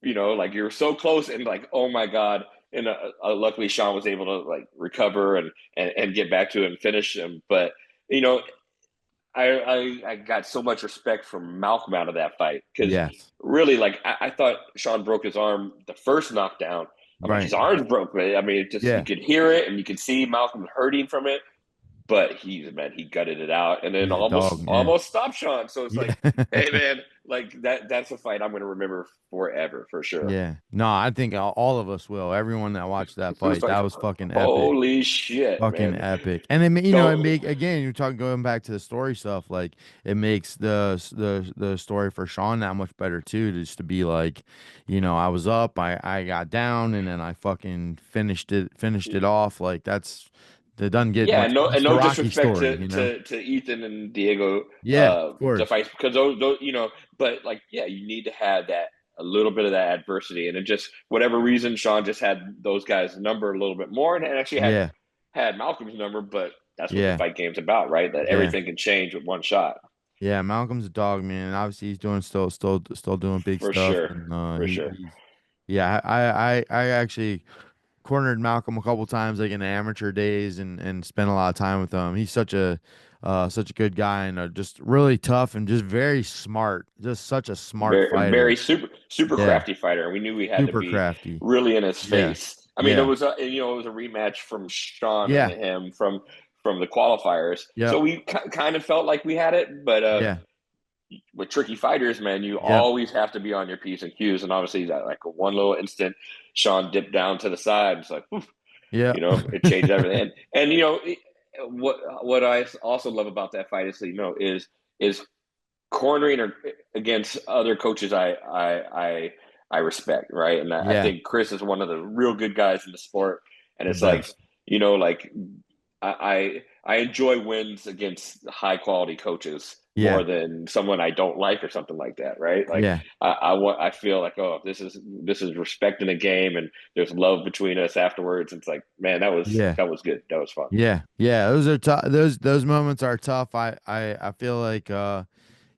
Like you're so close, and like oh my god. And luckily, Sean was able to like recover and get back to it and finish him. But you know, I got so much respect from Malcolm out of that fight because Yes. really, like I thought Sean broke his arm the first knockdown. I'm like Right. his arm's broke, man. I mean, it just you Yeah. could hear it and you could see Malcolm hurting from it, but he gutted it out and then He's a dog. Yeah. almost stopped Sean. So it's Yeah. like, hey man, like that's a fight I'm gonna remember forever for sure. Yeah. No, I think all of us will. Everyone that watched that It was fight, like, that was fucking epic. holy shit, Fucking man. epic. And then it Don't make again, you're talking going back to the story stuff, like it makes the story for Sean that much better too, just to be like, I was up, I got down and then I fucking finished it off. Like that doesn't get Yeah, much. and That's the no Rocky disrespect story. to Ethan and Diego Yeah, of to course. fight because those but like yeah, you need to have that a little bit of that adversity, and it just whatever reason Sean just had those guys' number a little bit more, and actually Yeah, had Malcolm's number, but that's what the yeah, fight game's about, right? That yeah. everything can change with one shot, Yeah, Malcolm's a dog, man. And obviously he's doing still doing big for stuff sure, and for sure. he's yeah, I actually cornered Malcolm a couple times like in the amateur days and spent a lot of time with him. He's such a good guy and just really tough and just very smart. Just such a smart Very fighter. super Yeah, crafty fighter, and we knew we had to super be crafty. really in his Yeah. face. I mean, Yeah. it was a rematch from Sean and Yeah. him from the qualifiers, so Yep. we kind of felt like we had it. But Yeah. with tricky fighters, man, you Yep. always have to be on your P's and Q's, and obviously that like one little instant, Sean dipped down to the side. It's like, whew, Yep. it changed everything. And what I also love about that fight is is cornering or against other coaches I respect, right? And I Yeah. think Chris is one of the real good guys in the sport. And The it's like, best. like I enjoy wins against high quality coaches more Yeah. than someone I don't like or something like that, right? Like Yeah. I feel like oh this is respecting the game and there's love between us afterwards. It's like man Yeah. that was good, that was fun. Yeah. Yeah. Those are tough. Those moments are tough. I feel like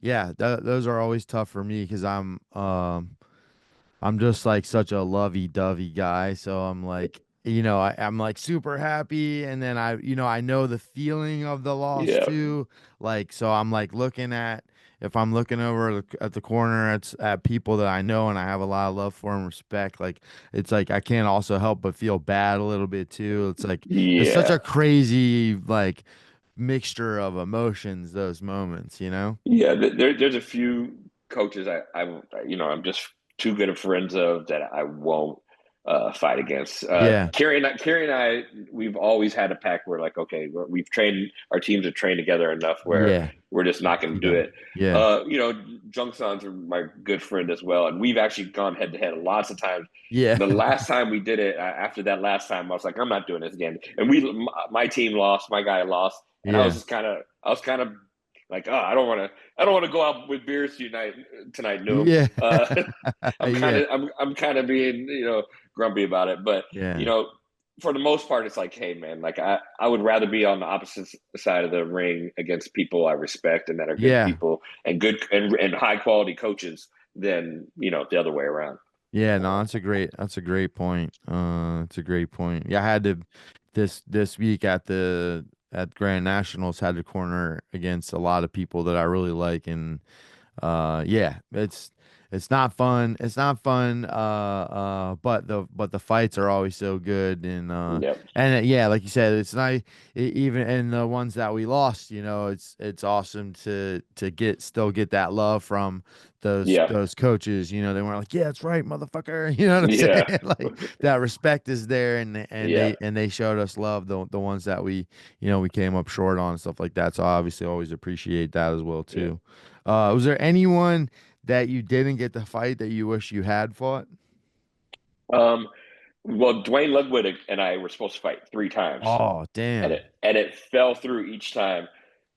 yeah, those are always tough for me because I'm just like such a lovey-dovey guy. So I'm like, I'm like super happy. And then I know the feeling of the loss Yeah, too. Like, so I'm like looking at if I'm looking over at the corner at people that I know and I have a lot of love for and respect, like it's like I can't also help but feel bad a little bit too. It's like it's such Yeah. a crazy like mixture of emotions those moments, you know? Yeah, there's a few coaches I'm just too good of friends of that I won't fight against. Yeah. Kerry and I, we've always had a pact where like, okay, we've trained our teams have trained together enough where Yeah. we're just You not can going do to do that. it. Yeah. Jung San's my good friend as well, and we've actually gone head to head lots of times. Yeah. The last time we did it, after that last time, I was like, I'm not doing this again. And my team lost, my guy lost, and Yeah. I was kind of like, oh, I don't want to go out with beers tonight, Noom. Yeah. Yeah. I'm kind of being, grumpy about it, but you Yeah. know, for the most part, it's like, hey, man, like I would rather be on the opposite side of the ring against people I respect and that are good Yeah. people and good and high quality coaches than the other way around. Yeah, no, that's a great point. It's a great point. Yeah, I had to this week at Grand Nationals had to corner against a lot of people that I really like and yeah, it's not fun. It's not fun. But the fights are always so good Yep. yeah, like you said, it's not even in the ones that we lost. You know, it's awesome to still get that love from Yeah. those coaches. You know, they weren't like, yeah, that's right, motherfucker. You know what I'm saying? Yeah. Like that respect is there, Yeah. and they showed us love the ones that we came up short on and stuff like that. So I obviously always appreciate that as well Yeah. too. Was there anyone that you didn't get to fight that you wish you had fought? Um, well, Dwayne Ludwig and I were supposed to fight 3 times, Oh, and damn. it fell through each time.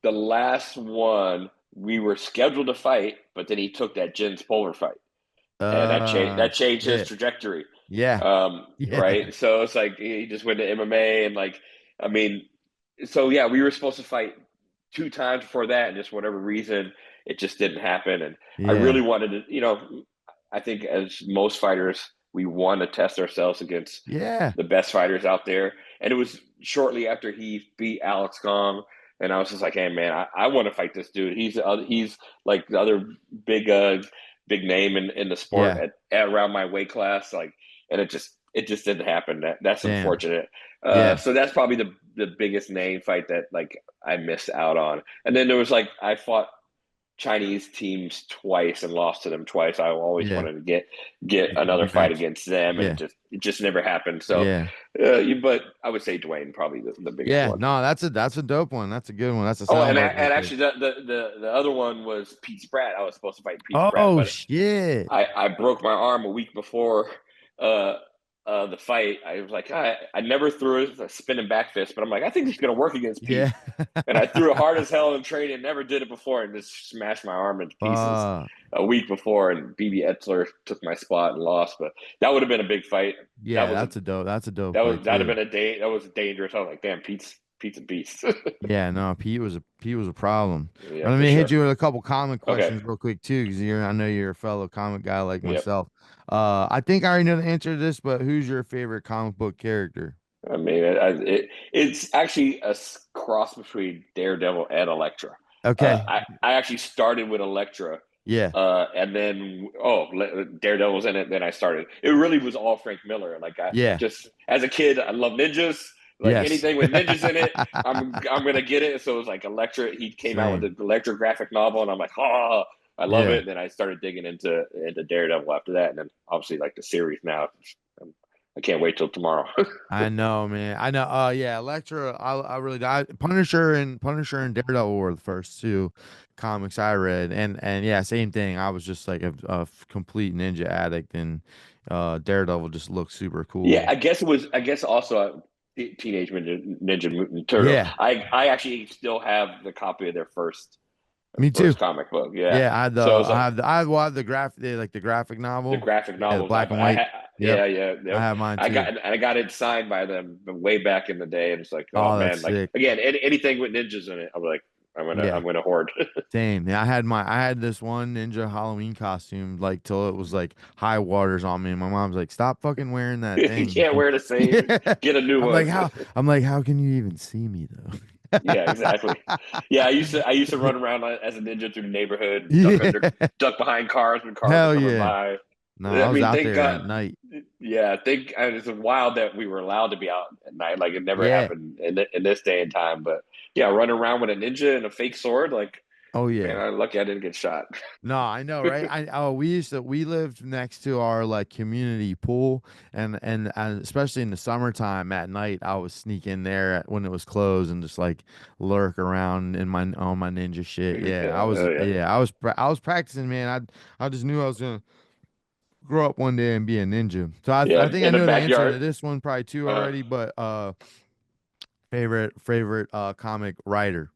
The last one we were scheduled to fight, but then he took that Jens Polar fight, and that changed his Shit. trajectory. Yeah. Yeah. Right. So it's like he just went to MMA and like, I mean, so yeah, we were supposed to fight 2 times before that, and just whatever reason, it just didn't happen. And I Yeah. really wanted to, I think as most fighters, we want to test ourselves against Yeah. the best fighters out there. And it was shortly after he beat Alex Gong, and I was just like, "Hey, man, I want to fight this dude. He's like the other big big name in the sport Yeah. at around my weight class. Like, and it just didn't happen. That's Damn. unfortunate. Yeah. So that's probably the biggest name fight that like I missed out on. And then there was like I fought Chinese teams twice and lost to them twice. I always Yeah. wanted to get Like a another fight rematch. against them, and Yeah. it just never happened. So, Yeah. but I would say Dwayne probably the biggest Yeah. one. No, that's a dope one. That's a good one. That's a Oh, and soundbite right and there. actually the other one was Pete Spratt. I was supposed to fight Pete Spratt, Oh but shit. I broke my arm a week before uh, the fight. I was like, I never threw a spinning back fist, but I'm like, I think it's gonna work against Pete. Yeah. And I threw it hard as hell in training, never did it before, and just smashed my arm into pieces Uh a week before. And BB Etzler took my spot and lost, but that would have been a big fight. That yeah, was a that's a dope fight that'd have too. been that was dangerous. I was like, damn, Pete's a beast. Yeah, no, Pete was a problem. Yeah, But let for me hit sure. you with a couple comic Okay. questions real quick too, because I know you're a fellow comic guy like Yep. myself. I think I already know the answer to this, but who's your favorite comic book character? I mean, it's actually a cross between Daredevil and Elektra. Okay, I actually started with Elektra, yeah, and then Daredevil's in it. Then I started. It really was all Frank Miller. Like I yeah, just as a kid, I love ninjas. Like yes, anything with ninjas in it, I'm gonna get it. So it was like Elektra. He came out with same, the Elektra graphic novel, and I'm like, oh, I love yeah. it. And then I started digging into Daredevil after that, and then obviously like the series now. I can't wait till tomorrow. I know, man. I know. Yeah, Elektra. I really Punisher and Daredevil were the first two comics I read, and yeah, same thing. I was just like a complete ninja addict, and Daredevil just looked super Yeah, cool. I guess it was. I guess also Teenage Ninja Mutant Turtle. Yeah, I actually still have the copy of their me too. first comic book. Yeah, Yeah, I had the so it was I have the I well, I have the like the graphic the novel. graphic Yeah, the novels. black and white. Yep, Yeah, yeah, I yeah. have mine too. I got it signed by them way back in the day, and it's like, oh Oh, that's man, like sick. again, anything with ninjas in it, I'm like, Yeah, I'm gonna hoard. same. Yeah, I had this one ninja Halloween costume like till it was like high waters on me. And my mom's like, "Stop fucking wearing that You thing." can't wear the same. Yeah. Get a new one. I'm like, how can you even see me though? Yeah, exactly. Yeah, I used to run around as a ninja through the neighborhood, and Yeah. duck behind cars when cars were Hell coming yeah. by. No, I I was mean, out thank there at God. night. Yeah, it's wild that we were allowed to be out at night. Like it never Yeah. happened in this day and time. But yeah, running around with a ninja and a fake sword, like Oh man, yeah. I'm lucky I didn't get shot. No, I know, right? We lived next to our like community pool, and especially in the summertime at night, I was sneak in there when it was closed and just like lurk around in my on my ninja shit. Yeah, Oh yeah, I was practicing, man. I just knew I was gonna grow up one day and be a ninja. So I yeah, think I in the know the answer backyard. to this one probably too Uh, already, but favorite comic writer.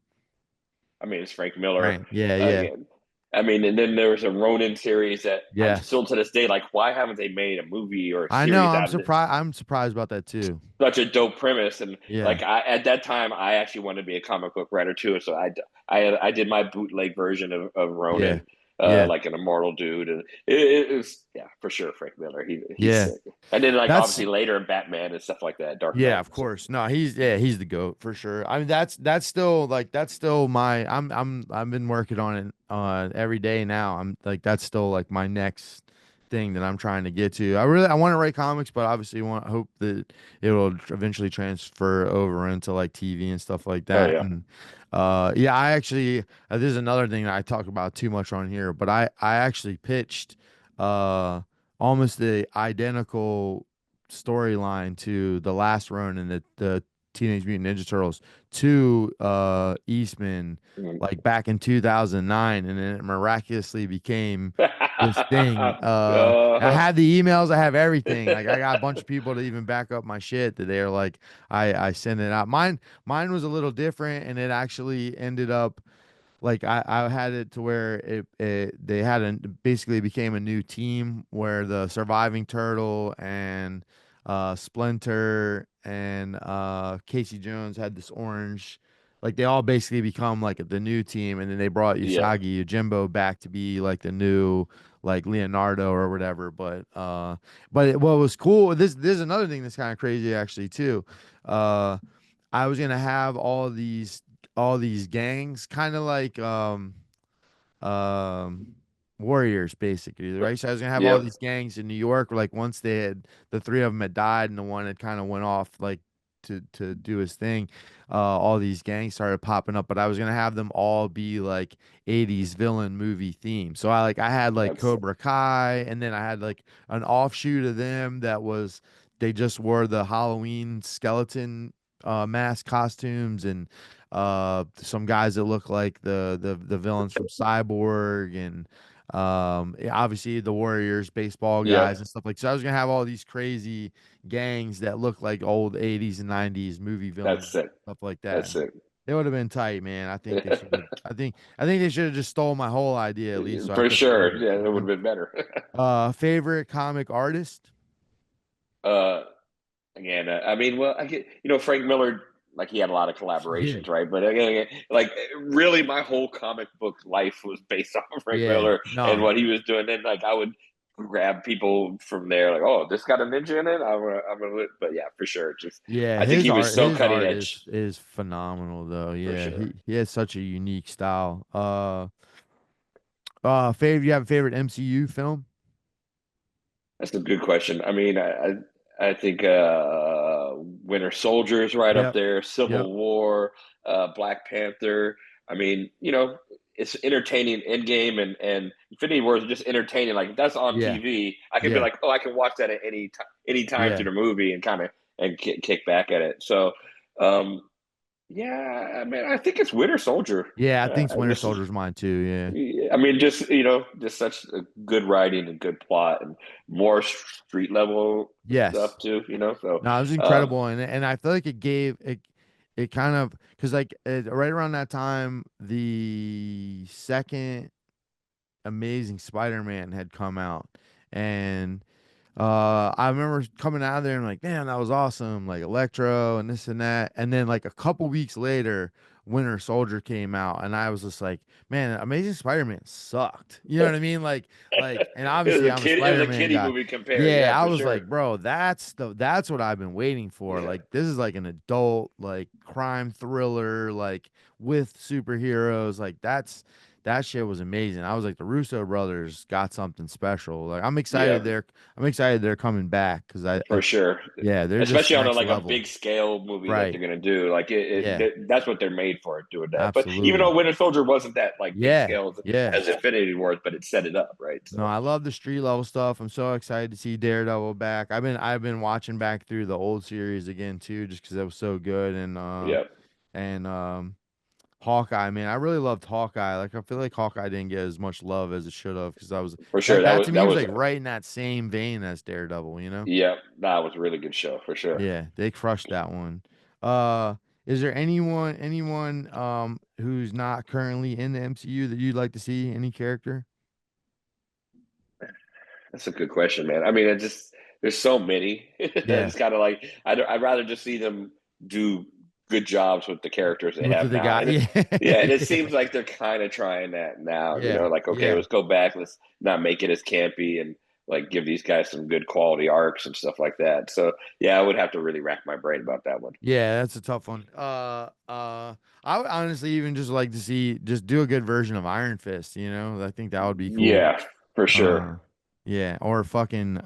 I mean, it's Frank Miller Frank. Yeah, yeah. again. I mean, and then there was a Ronin series that I'm Yes. still to this day like, why haven't they made a movie or a I know, series out of it? I'm surprised about that too. Such a dope premise, and Yeah. like I at that time, I actually wanted to be a comic book writer too. So I did my bootleg version of Yeah. Ronin, Yeah. like an immortal dude, and it was yeah for sure Frank Miller. He's Yeah. sick, and then like That's obviously later in Batman and stuff like that, Dark yeah, Knight. of So course. No, he's the GOAT for sure. I mean that's still my I've been working on it every day now. I'm like that's still like my next thing that I'm trying to get to. I want to write comics, but obviously hope that it will eventually transfer over into like TV and stuff like oh that. yeah, And yeah, I actually this is another thing that I talk about too much on here, but I actually pitched uh almost the identical storyline to the last run in the Teenage Mutant Ninja Turtles to Eastman mm. like back in 2009, and then it miraculously became this thing. I uh, had the emails, I have everything. Like I got a bunch of people to even back up my shit that they're like I sent it out. Mine was a little different, and it actually ended up like I had it to where it they had a basically became a new team where the surviving turtle and Splinter and Casey Jones had this orange like they all basically become like the new team, and then they brought yeah, Usagi Yojimbo back to be like the new like Leonardo or whatever. What was cool, this is another thing that's kind of crazy actually too. uh I was gonna have all these gangs, kind of like um warriors basically, right? So I was gonna have all yep, these gangs in New York. Like once they had the three of them had died, and the one had kind of went off like to do his thing. All these gangs started popping up, but I was gonna have them all be like 80s villain movie themed. So I had like that's Cobra Kai, and then I had like an offshoot of them that was they just wore the Halloween skeleton mask costumes, and some guys that look like the villains from Cyborg, and obviously the Warriors baseball guys yep, and stuff like. So I was gonna have all these crazy gangs that look like old 80s and 90s movie villains, that's it, stuff like that. that's And it. it would have been tight, man. I think they should have. I think they should have just stole my whole idea at least, so I For could have wrote sure, it. yeah, You that would know. have been better. Favorite comic artist? uh, Again, I mean, well, I get Frank Miller, like he had a lot of Yeah, collaborations, right? But again, like really, my whole comic book life was based off of Frank yeah, Miller and no, what he was doing. And like I would grab people from there, like, oh, this got a ninja in it. I'm gonna, but yeah, for sure. Just yeah. I think he was so His cutting art edge is phenomenal though. for Yeah, sure. he has such a unique style. You have a favorite MCU film? That's a good question. I mean, I think Winter Soldier is right up Yep. there. Yep. Civil War, Black Panther. I mean, it's entertaining. Endgame and Infinity War is just entertaining. Like if that's on Yeah. TV, I can be Yeah. like, oh, I can watch that at any time Yeah. through the movie and kind of and kick back at it. So, um, yeah, I mean, I think it's Winter Soldier. Yeah, I think Winter This is Soldier's mine too. Yeah. I mean, just such a good writing and good plot and more street level Yes. stuff too. So No, it was um, incredible, and I feel like it kind of because like right around that time, the second Amazing Spider-Man had come out, and I remember coming out of there and like, man, that was awesome, like Electro and this and that, and then like a couple weeks later. Winter Soldier came out, and I was just like, man, Amazing Spider-Man sucked. You know what I mean? And obviously I'm a It was a Spider-Man kiddie guy. movie compared, Yeah, yeah, I for was sure. like, bro, that's what I've been waiting for. Yeah, Like, this is like an adult, like crime thriller, like with superheroes. Like that shit was amazing. I was like, the Russo brothers got something special. Like, yeah, I'm excited they're coming back because for sure. yeah, they're just Especially on next like a level. big scale movie that Right. they're gonna do. Like Yeah. that's what they're made for, doing that. But even Absolutely. though Winter Soldier wasn't that like big Yeah. scale Yeah. as Infinity Wars, but it set it up right. No, So I love the street level stuff. I'm so excited to see Daredevil back. I've been watching back through the old series again too, just because it was so good. yeah, And Hawkeye, man, I really loved Hawkeye. Like, I feel like Hawkeye didn't get as much love as it should have, because I was for sure. that that to me That was was like right in that same vein as Daredevil. You know? yeah, that was a really good show for sure. Yeah, they crushed that one. Uh, is there anyone who's not currently in the MCU that you'd like to see? Any character? That's a good question, man. I mean, it just there's so many. Yeah, It's kind of like I'd rather just see them do good jobs with the characters they with have the now, guy. and Yeah, yeah, and it yeah, seems like they're kind of trying that now. You yeah, know, like okay, yeah. let's go back, let's not make it as campy, and like give these guys some good quality arcs and stuff like that. So yeah, I would have to really rack my brain about that one. Yeah, that's a tough one. I would honestly even just like to see just do a good version of Iron Fist, you know? I think that would be cool. Yeah, for Uh, sure. yeah, or fucking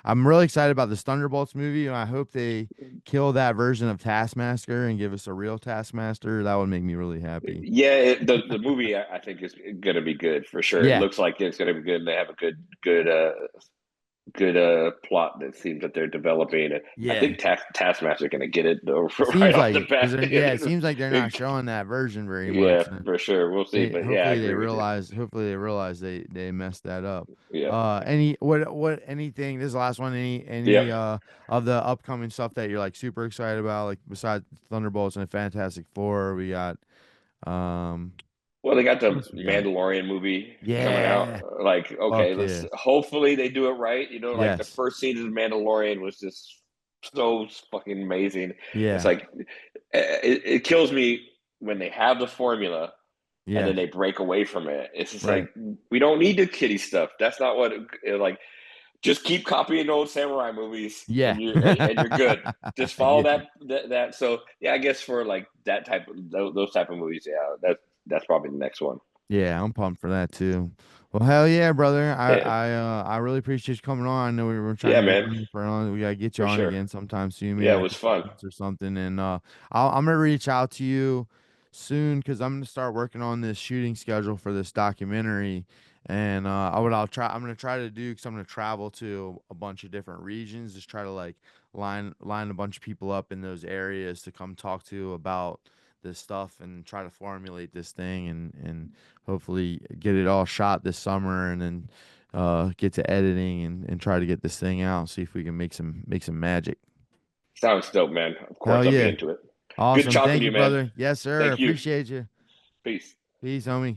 I'm really excited about this Thunderbolts movie, and I hope they kill that version of Taskmaster and give us a real Taskmaster. That would make me really happy. Yeah, the movie I think is going to be good for sure. It Yeah, looks like it's going to be good. And they have a good plot that seems that they're developing. And I yeah. think Taskmaster going to get it though It right seems off like the it because bat. yeah, it seems like they're not showing that version very Yeah, much. for sure. We'll see. They But yeah, I hopefully agree with you. hopefully they realize they messed that up. Yeah. Anything, this is the last one, any Yep. of the upcoming stuff that you're like super excited about, like besides Thunderbolts and Fantastic Four, we got um Well, they got what the else we got? Mandalorian movie coming Yeah. out. Like, okay, Fuck let's yeah. hopefully they do it right. You know, like the Yes. first season of Mandalorian was just so fucking amazing. It's Yeah. like it kills me when they have the formula and then Yes. they break away from it. It's just Right. like we don't need the kiddie stuff. That's not what like. Just keep copying old samurai movies, Yeah. and you're good. Just follow Yeah. that. So yeah, I guess for like that type of those type of movies, yeah, that's probably the next one. Yeah, I'm pumped for that too. Well, hell yeah, brother. Yeah, I really appreciate you coming on. I know we were trying yeah, to get man, you for on. We gotta get you for on sure. again sometime soon, maybe Yeah, it like was a couple fun. months or something. And I'm gonna reach out to you soon because I'm gonna start working on this shooting schedule for this documentary. And I'm gonna try to do because I'm gonna travel to a bunch of different regions. Just try to like line a bunch of people up in those areas to come talk to about this stuff and try to formulate this thing and hopefully get it all shot this summer and then get to editing and try to get this thing out. See if we can make some magic. Sounds dope, man. Of Hell course, I'll be yeah. into it. Good Awesome. talking Thank to you, you, man. brother. Yes, sir. Thank you. Appreciate you. Peace. Peace, homie.